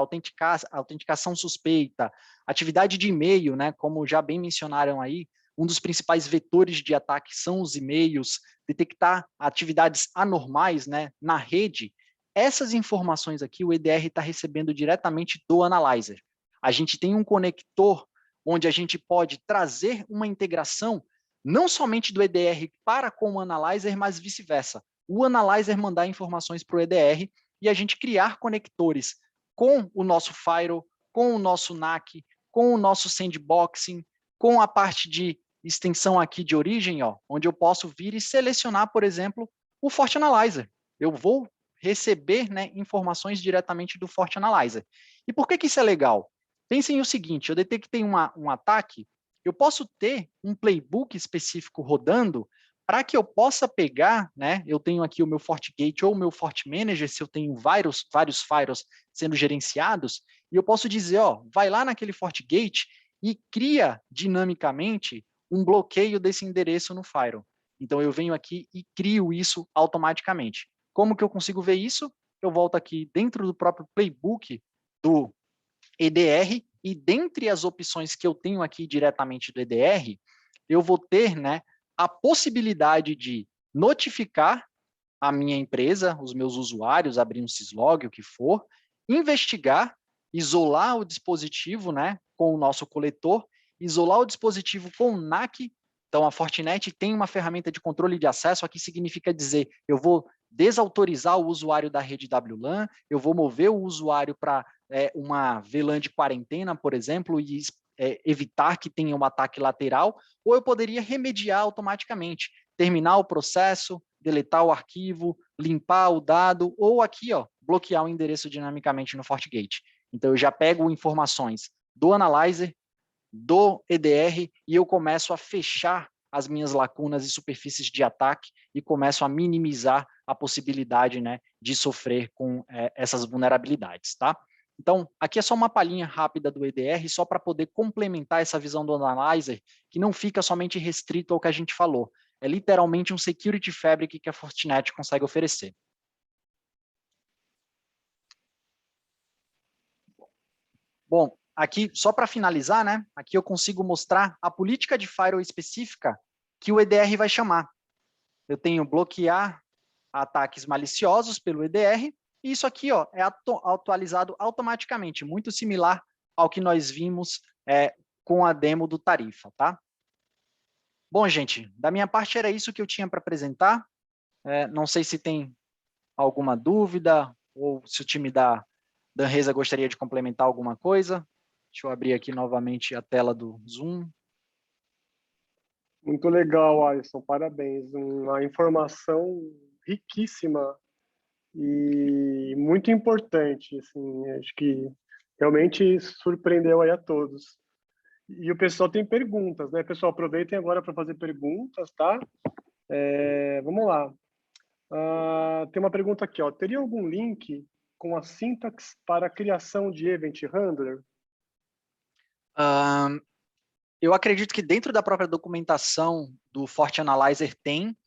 autenticação suspeita, atividade de e-mail, né, como já bem mencionaram aí, um dos principais vetores de ataque são os e-mails, detectar atividades anormais, né, na rede. essas informações aqui o EDR está recebendo diretamente do Analyzer. A gente tem um conector onde a gente pode trazer uma integração não somente do EDR para com o Analyzer, mas vice-versa. O Analyzer mandar informações para o EDR e a gente criar conectores com o nosso Firewall, com o nosso NAC, com o nosso Sandboxing, com a parte de extensão aqui de origem, ó, onde eu posso vir e selecionar, por exemplo, o FortiAnalyzer. Eu vou receber, né, informações diretamente do FortiAnalyzer. E por que isso é legal? Pensem o seguinte, eu detectei um ataque, eu posso ter um playbook específico rodando para que eu possa pegar, né, eu tenho aqui o meu FortiGate ou o meu FortiManager, se eu tenho vários firewalls sendo gerenciados, e eu posso dizer, ó, vai lá naquele FortiGate e cria dinamicamente um bloqueio desse endereço no firewall. Então, eu venho aqui e crio isso automaticamente. Como que eu consigo ver isso? Eu volto aqui dentro do próprio playbook do EDR e dentre as opções que eu tenho aqui diretamente do EDR, eu vou ter, né, a possibilidade de notificar a minha empresa, os meus usuários, abrir um syslog, o que for, investigar, isolar o dispositivo, né, com o nosso coletor, isolar o dispositivo com o NAC. Então, a Fortinet tem uma ferramenta de controle de acesso, aqui significa dizer, eu vou desautorizar o usuário da rede WLAN, eu vou mover o usuário para uma VLAN de quarentena, por exemplo, e evitar que tenha um ataque lateral, ou eu poderia remediar automaticamente, terminar o processo, deletar o arquivo, limpar o dado, ou aqui, ó, bloquear o endereço dinamicamente no FortiGate. Então, eu já pego informações do Analyzer, do EDR, e eu começo a fechar as minhas lacunas e superfícies de ataque e começo a minimizar a possibilidade, né, de sofrer com essas vulnerabilidades, tá? Então, aqui é só uma palhinha rápida do EDR, só para poder complementar essa visão do Analyzer, que não fica somente restrito ao que a gente falou. É literalmente um security fabric que a Fortinet consegue oferecer. Bom, aqui, só para finalizar, né? Aqui eu consigo mostrar a política de firewall específica que o EDR vai chamar. Eu tenho bloquear ataques maliciosos pelo EDR, e isso aqui, ó, é atualizado automaticamente, muito similar ao que nós vimos com a demo do Tarifa, tá? Bom, gente, da minha parte era isso que eu tinha para apresentar. Não sei se tem alguma dúvida ou se o time da Anresa gostaria de complementar alguma coisa. Deixa eu abrir aqui novamente a tela do Zoom. Muito legal, Alisson, parabéns. Uma informação riquíssima e muito importante, assim, acho que realmente surpreendeu aí a todos. E o pessoal tem perguntas, né? Pessoal, aproveitem agora para fazer perguntas, tá? Vamos lá. Tem uma pergunta aqui, ó. Teria algum link com a sintaxe para a criação de Event Handler? Eu acredito que dentro da própria documentação do FortiAnalyzer tem,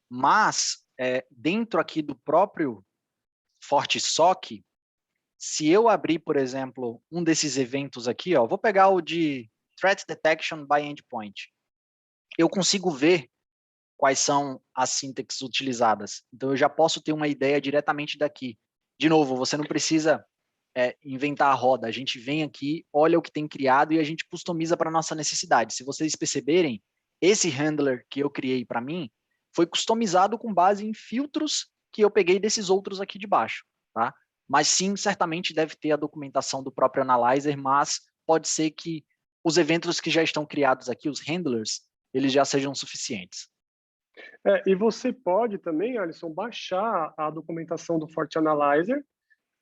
mas dentro aqui do próprio FortiSOC, se eu abrir, por exemplo, um desses eventos aqui, ó, vou pegar o de Threat Detection by Endpoint, eu consigo ver quais são as sintaxes utilizadas. Então, eu já posso ter uma ideia diretamente daqui. De novo, você não precisa inventar a roda. A gente vem aqui, olha o que tem criado e a gente customiza para a nossa necessidade. Se vocês perceberem, esse handler que eu criei para mim foi customizado com base em filtros que eu peguei desses outros aqui de baixo, tá? Mas sim, certamente deve ter a documentação do próprio Analyzer, mas pode ser que os eventos que já estão criados aqui, os handlers, eles já sejam suficientes. E você pode também, Alisson, baixar a documentação do FortiAnalyzer,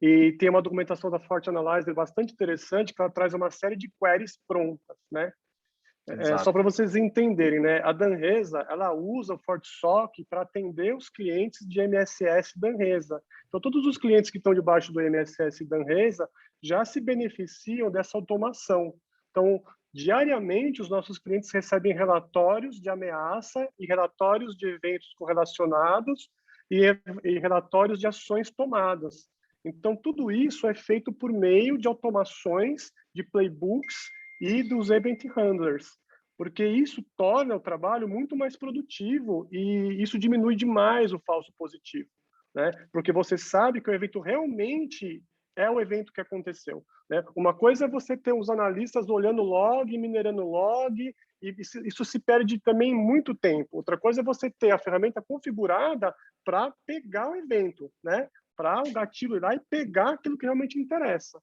e tem uma documentação da FortiAnalyzer bastante interessante, que ela traz uma série de queries prontas, né? Só para vocês entenderem, né? A Danresa, ela usa o FortiSOC para atender os clientes de MSS Danresa. Então, todos os clientes que estão debaixo do MSS Danresa já se beneficiam dessa automação. Então, diariamente, os nossos clientes recebem relatórios de ameaça e relatórios de eventos correlacionados e relatórios de ações tomadas. Então, tudo isso é feito por meio de automações, de playbooks e dos Event Handlers, porque isso torna o trabalho muito mais produtivo e isso diminui demais o falso positivo. né? Porque você sabe que o evento realmente é o evento que aconteceu, né? Uma coisa é você ter os analistas olhando log, minerando log, e isso se perde também muito tempo. Outra coisa é você ter a ferramenta configurada para pegar o evento, né? Para o gatilho ir lá e pegar aquilo que realmente interessa.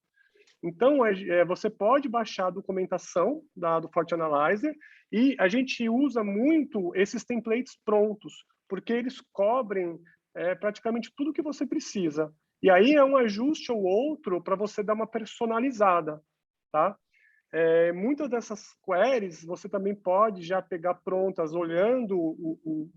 Então, você pode baixar a documentação do Forte Analyzer e a gente usa muito esses templates prontos, porque eles cobrem praticamente tudo que você precisa. E aí é um ajuste ou outro para você dar uma personalizada, tá? Muitas dessas queries você também pode já pegar prontas olhando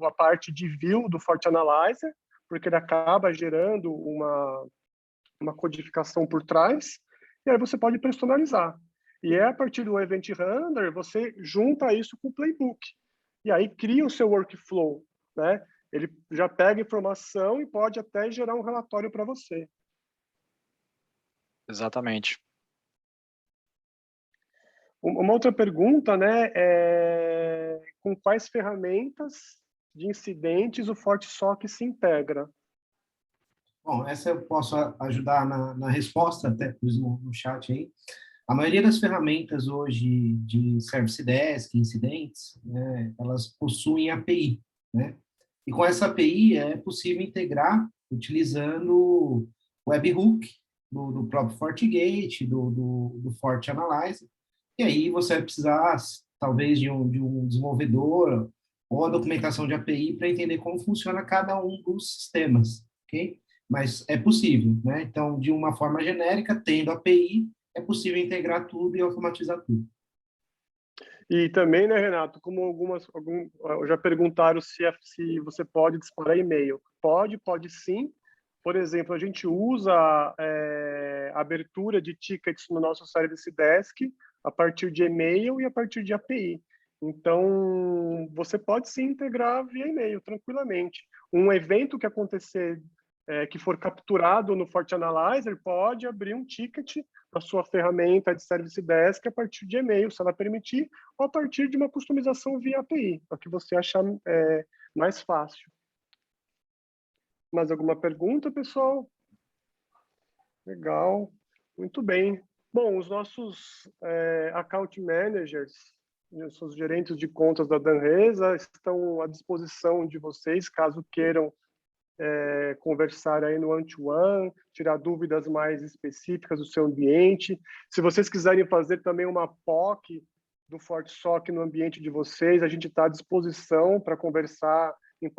a parte de view do Forte Analyzer, porque ele acaba gerando uma codificação por trás, e aí você pode personalizar. E a partir do Event Handler, você junta isso com o Playbook. E aí cria o seu workflow, né? Ele já pega informação e pode até gerar um relatório para você. Exatamente. Uma outra pergunta, né, com quais ferramentas de incidentes o FortiSOC se integra? Bom, essa eu posso ajudar na resposta, até pus no chat aí. A maioria das ferramentas hoje de Service Desk, incidentes, né, elas possuem API, né? E com essa API é possível integrar utilizando o webhook do próprio FortiGate, do FortiAnalyzer. E aí você vai precisar, talvez, de um desenvolvedor ou a documentação de API para entender como funciona cada um dos sistemas, ok? Mas é possível, né? Então, de uma forma genérica, tendo API, é possível integrar tudo e automatizar tudo. E também, né, Renato, como já perguntaram se você pode disparar e-mail. Pode sim. Por exemplo, a gente usa abertura de tickets no nosso Service Desk a partir de e-mail e a partir de API. Então, você pode sim integrar via e-mail, tranquilamente. Um evento que acontecer, que for capturado no FortiAnalyzer, pode abrir um ticket na sua ferramenta de Service Desk a partir de e-mail, se ela permitir, ou a partir de uma customização via API, para que você achar mais fácil. Mais alguma pergunta, pessoal? Legal, muito bem. Bom, os nossos account managers, os gerentes de contas da Danresa estão à disposição de vocês, caso queiram conversar aí no one-to-one, tirar dúvidas mais específicas do seu ambiente. Se vocês quiserem fazer também uma POC do FortiSOC no ambiente de vocês, a gente está à disposição para conversar em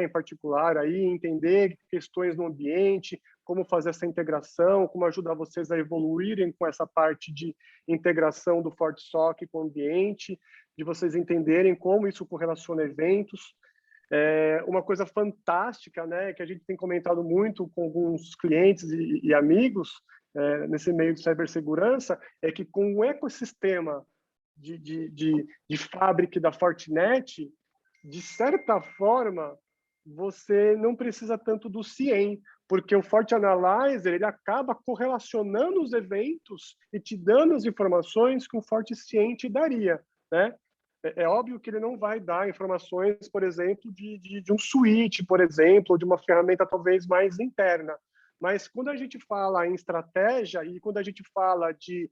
particular, aí, entender questões no ambiente, como fazer essa integração, como ajudar vocês a evoluírem com essa parte de integração do FortiSOC com o ambiente, de vocês entenderem como isso correlaciona eventos. Uma coisa fantástica, né, que a gente tem comentado muito com alguns clientes e amigos nesse meio de cibersegurança, é que com o ecossistema de fábrica da Fortinet, de certa forma, você não precisa tanto do CIEM, porque o FortiAnalyzer ele acaba correlacionando os eventos e te dando as informações que um FortiCIEM te daria, né? É óbvio que ele não vai dar informações, por exemplo, de um switch, por exemplo, ou de uma ferramenta talvez mais interna. Mas quando a gente fala em estratégia e quando a gente fala de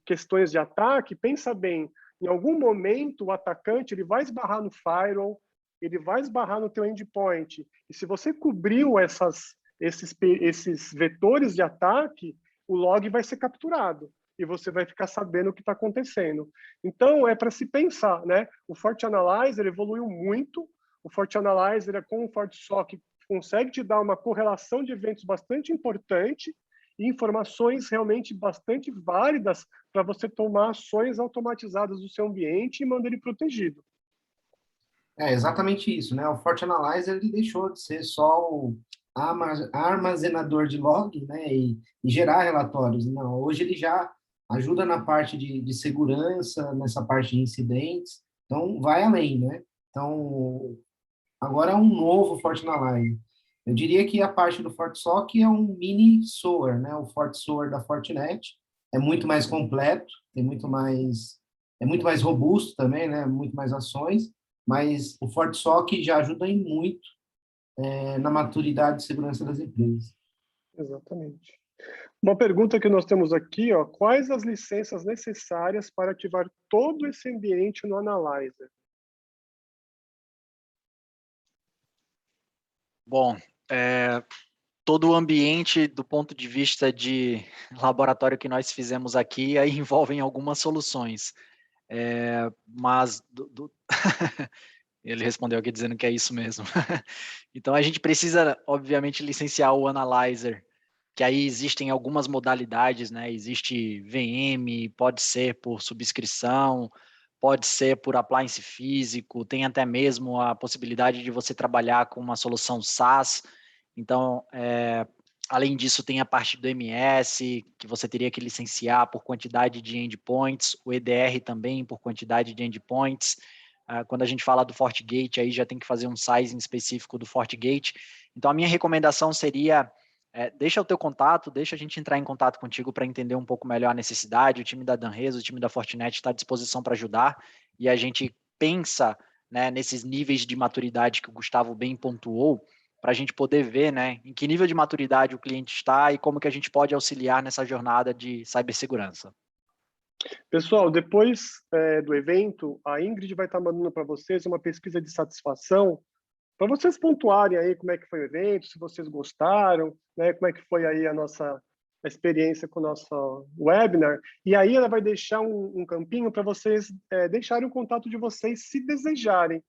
questões de ataque, pensa bem, em algum momento o atacante ele vai esbarrar no firewall, ele vai esbarrar no teu endpoint. E se você cobriu esses vetores de ataque, o log vai ser capturado e você vai ficar sabendo o que está acontecendo. Então, é para se pensar, né? O FortiAnalyzer evoluiu muito, o FortiAnalyzer com o FortiSOC consegue te dar uma correlação de eventos bastante importante e informações realmente bastante válidas para você tomar ações automatizadas do seu ambiente e manter ele protegido. É exatamente isso, né? O FortiAnalyzer ele deixou de ser só o armazenador de log, né? E gerar relatórios. Não, hoje ele já ajuda na parte de segurança, nessa parte de incidentes. Então, vai além, né? Então, agora é um novo FortiAnalyzer. Eu diria que a parte do FortiSOC é um mini SOAR, né? O FortiSOAR da Fortinet é muito mais completo, é muito mais robusto também, né? Muito mais ações, mas o FortiSOC já ajuda em muito na maturidade de segurança das empresas. Exatamente. Uma pergunta que nós temos aqui, ó, quais as licenças necessárias para ativar todo esse ambiente no Analyzer? Bom, todo o ambiente, do ponto de vista de laboratório que nós fizemos aqui, aí envolvem algumas soluções. Mas ele respondeu aqui dizendo que é isso mesmo. Então, a gente precisa, obviamente, licenciar o Analyzer, que aí existem algumas modalidades, né? Existe VM, pode ser por subscrição, pode ser por appliance físico, tem até mesmo a possibilidade de você trabalhar com uma solução SaaS. Então, além disso, tem a parte do MS, que você teria que licenciar por quantidade de endpoints, o EDR também por quantidade de endpoints. Quando a gente fala do FortiGate, aí já tem que fazer um sizing específico do FortiGate. Então, a minha recomendação seria, deixa o teu contato, deixa a gente entrar em contato contigo para entender um pouco melhor a necessidade. O time da Danres, o time da Fortinet está à disposição para ajudar, e a gente pensa, né, nesses níveis de maturidade que o Gustavo bem pontuou, para a gente poder ver, né, em que nível de maturidade o cliente está e como que a gente pode auxiliar nessa jornada de cibersegurança. Pessoal, depois do evento, a Ingrid vai estar mandando para vocês uma pesquisa de satisfação, para vocês pontuarem aí como é que foi o evento, se vocês gostaram, né, como é que foi aí a nossa experiência com o nosso webinar. E aí ela vai deixar um campinho para vocês deixarem o contato de vocês, se desejarem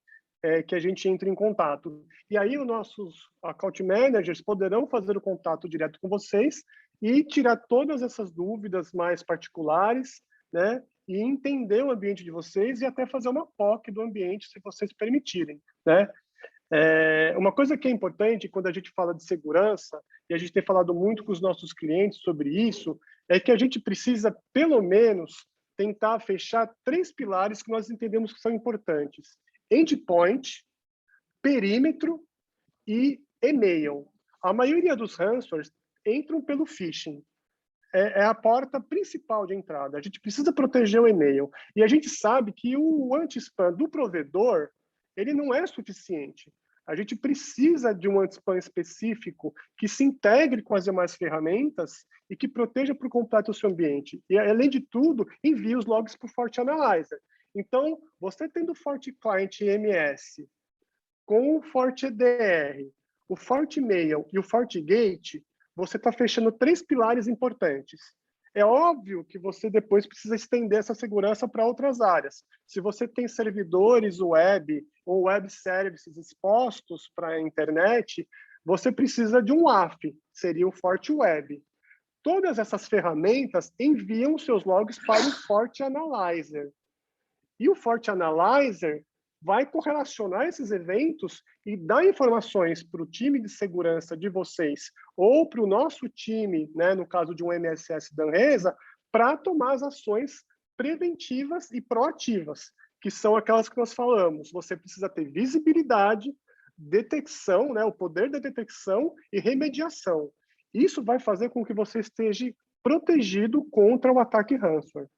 que a gente entre em contato. E aí os nossos account managers poderão fazer o contato direto com vocês e tirar todas essas dúvidas mais particulares, né, e entender o ambiente de vocês e até fazer uma POC do ambiente, se vocês permitirem, né? Uma coisa que é importante quando a gente fala de segurança, e a gente tem falado muito com os nossos clientes sobre isso, é que a gente precisa, pelo menos, tentar fechar 3 pilares que nós entendemos que são importantes: endpoint, perímetro e e-mail. A maioria dos ransomwares entram pelo phishing. É a porta principal de entrada. A gente precisa proteger o e-mail. E a gente sabe que o anti-spam do provedor, ele não é suficiente. A gente precisa de um anti-spam específico que se integre com as demais ferramentas e que proteja por completo o seu ambiente. E, além de tudo, envie os logs para o FortiAnalyzer. Então, você tendo o FortiClient MS, com o FortiEDR, o FortiMail e o FortiGate, você está fechando 3 pilares importantes. É óbvio que você depois precisa estender essa segurança para outras áreas. Se você tem servidores web ou web services expostos para a internet, você precisa de um WAF, seria o FortiWeb. Todas essas ferramentas enviam seus logs para o FortiAnalyzer. E o FortiAnalyzer vai correlacionar esses eventos e dar informações para o time de segurança de vocês ou para o nosso time, né, no caso de um MSS Danresa, para tomar as ações preventivas e proativas, que são aquelas que nós falamos. Você precisa ter visibilidade, detecção, né, o poder da detecção e remediação. Isso vai fazer com que você esteja protegido contra o ataque ransomware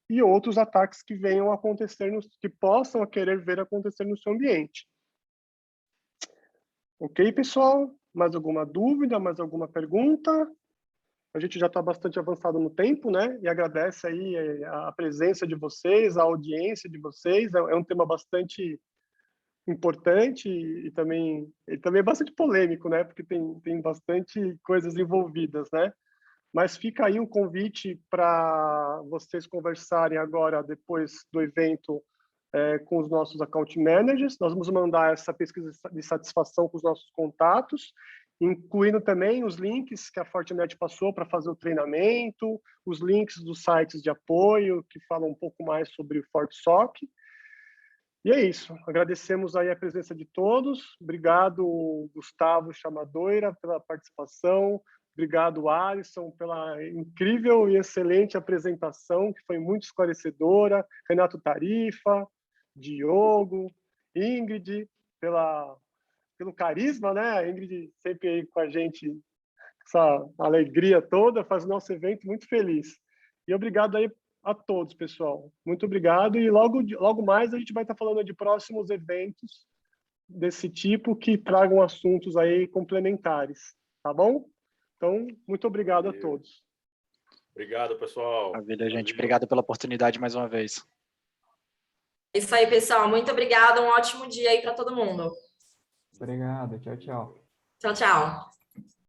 e outros ataques que venham a acontecer, que possam querer ver acontecer no seu ambiente. Ok, pessoal? Mais alguma dúvida, mais alguma pergunta? A gente já está bastante avançado no tempo, né? E agradece aí a presença de vocês, a audiência de vocês. É um tema bastante importante e também é bastante polêmico, né? Porque tem bastante coisas envolvidas, né? Mas fica aí um convite para vocês conversarem agora, depois do evento, com os nossos account managers. Nós vamos mandar essa pesquisa de satisfação com os nossos contatos, incluindo também os links que a Fortinet passou para fazer o treinamento, os links dos sites de apoio, que falam um pouco mais sobre o FortiSOC. E é isso. Agradecemos aí a presença de todos. Obrigado, Gustavo Chamadoira, pela participação. Obrigado, Alisson, pela incrível e excelente apresentação, que foi muito esclarecedora. Renato Tarifa, Diogo, Ingrid, pelo carisma, né? A Ingrid sempre aí com a gente, essa alegria toda, faz o nosso evento muito feliz. E obrigado aí a todos, pessoal. Muito obrigado. E logo mais a gente vai estar falando de próximos eventos desse tipo que tragam assuntos aí complementares, tá bom? Então, muito obrigado a todos. Obrigado, pessoal. Maravilha, gente. Obrigado pela oportunidade mais uma vez. É isso aí, pessoal. Muito obrigada. Um ótimo dia aí para todo mundo. Obrigado. Tchau, tchau. Tchau, tchau.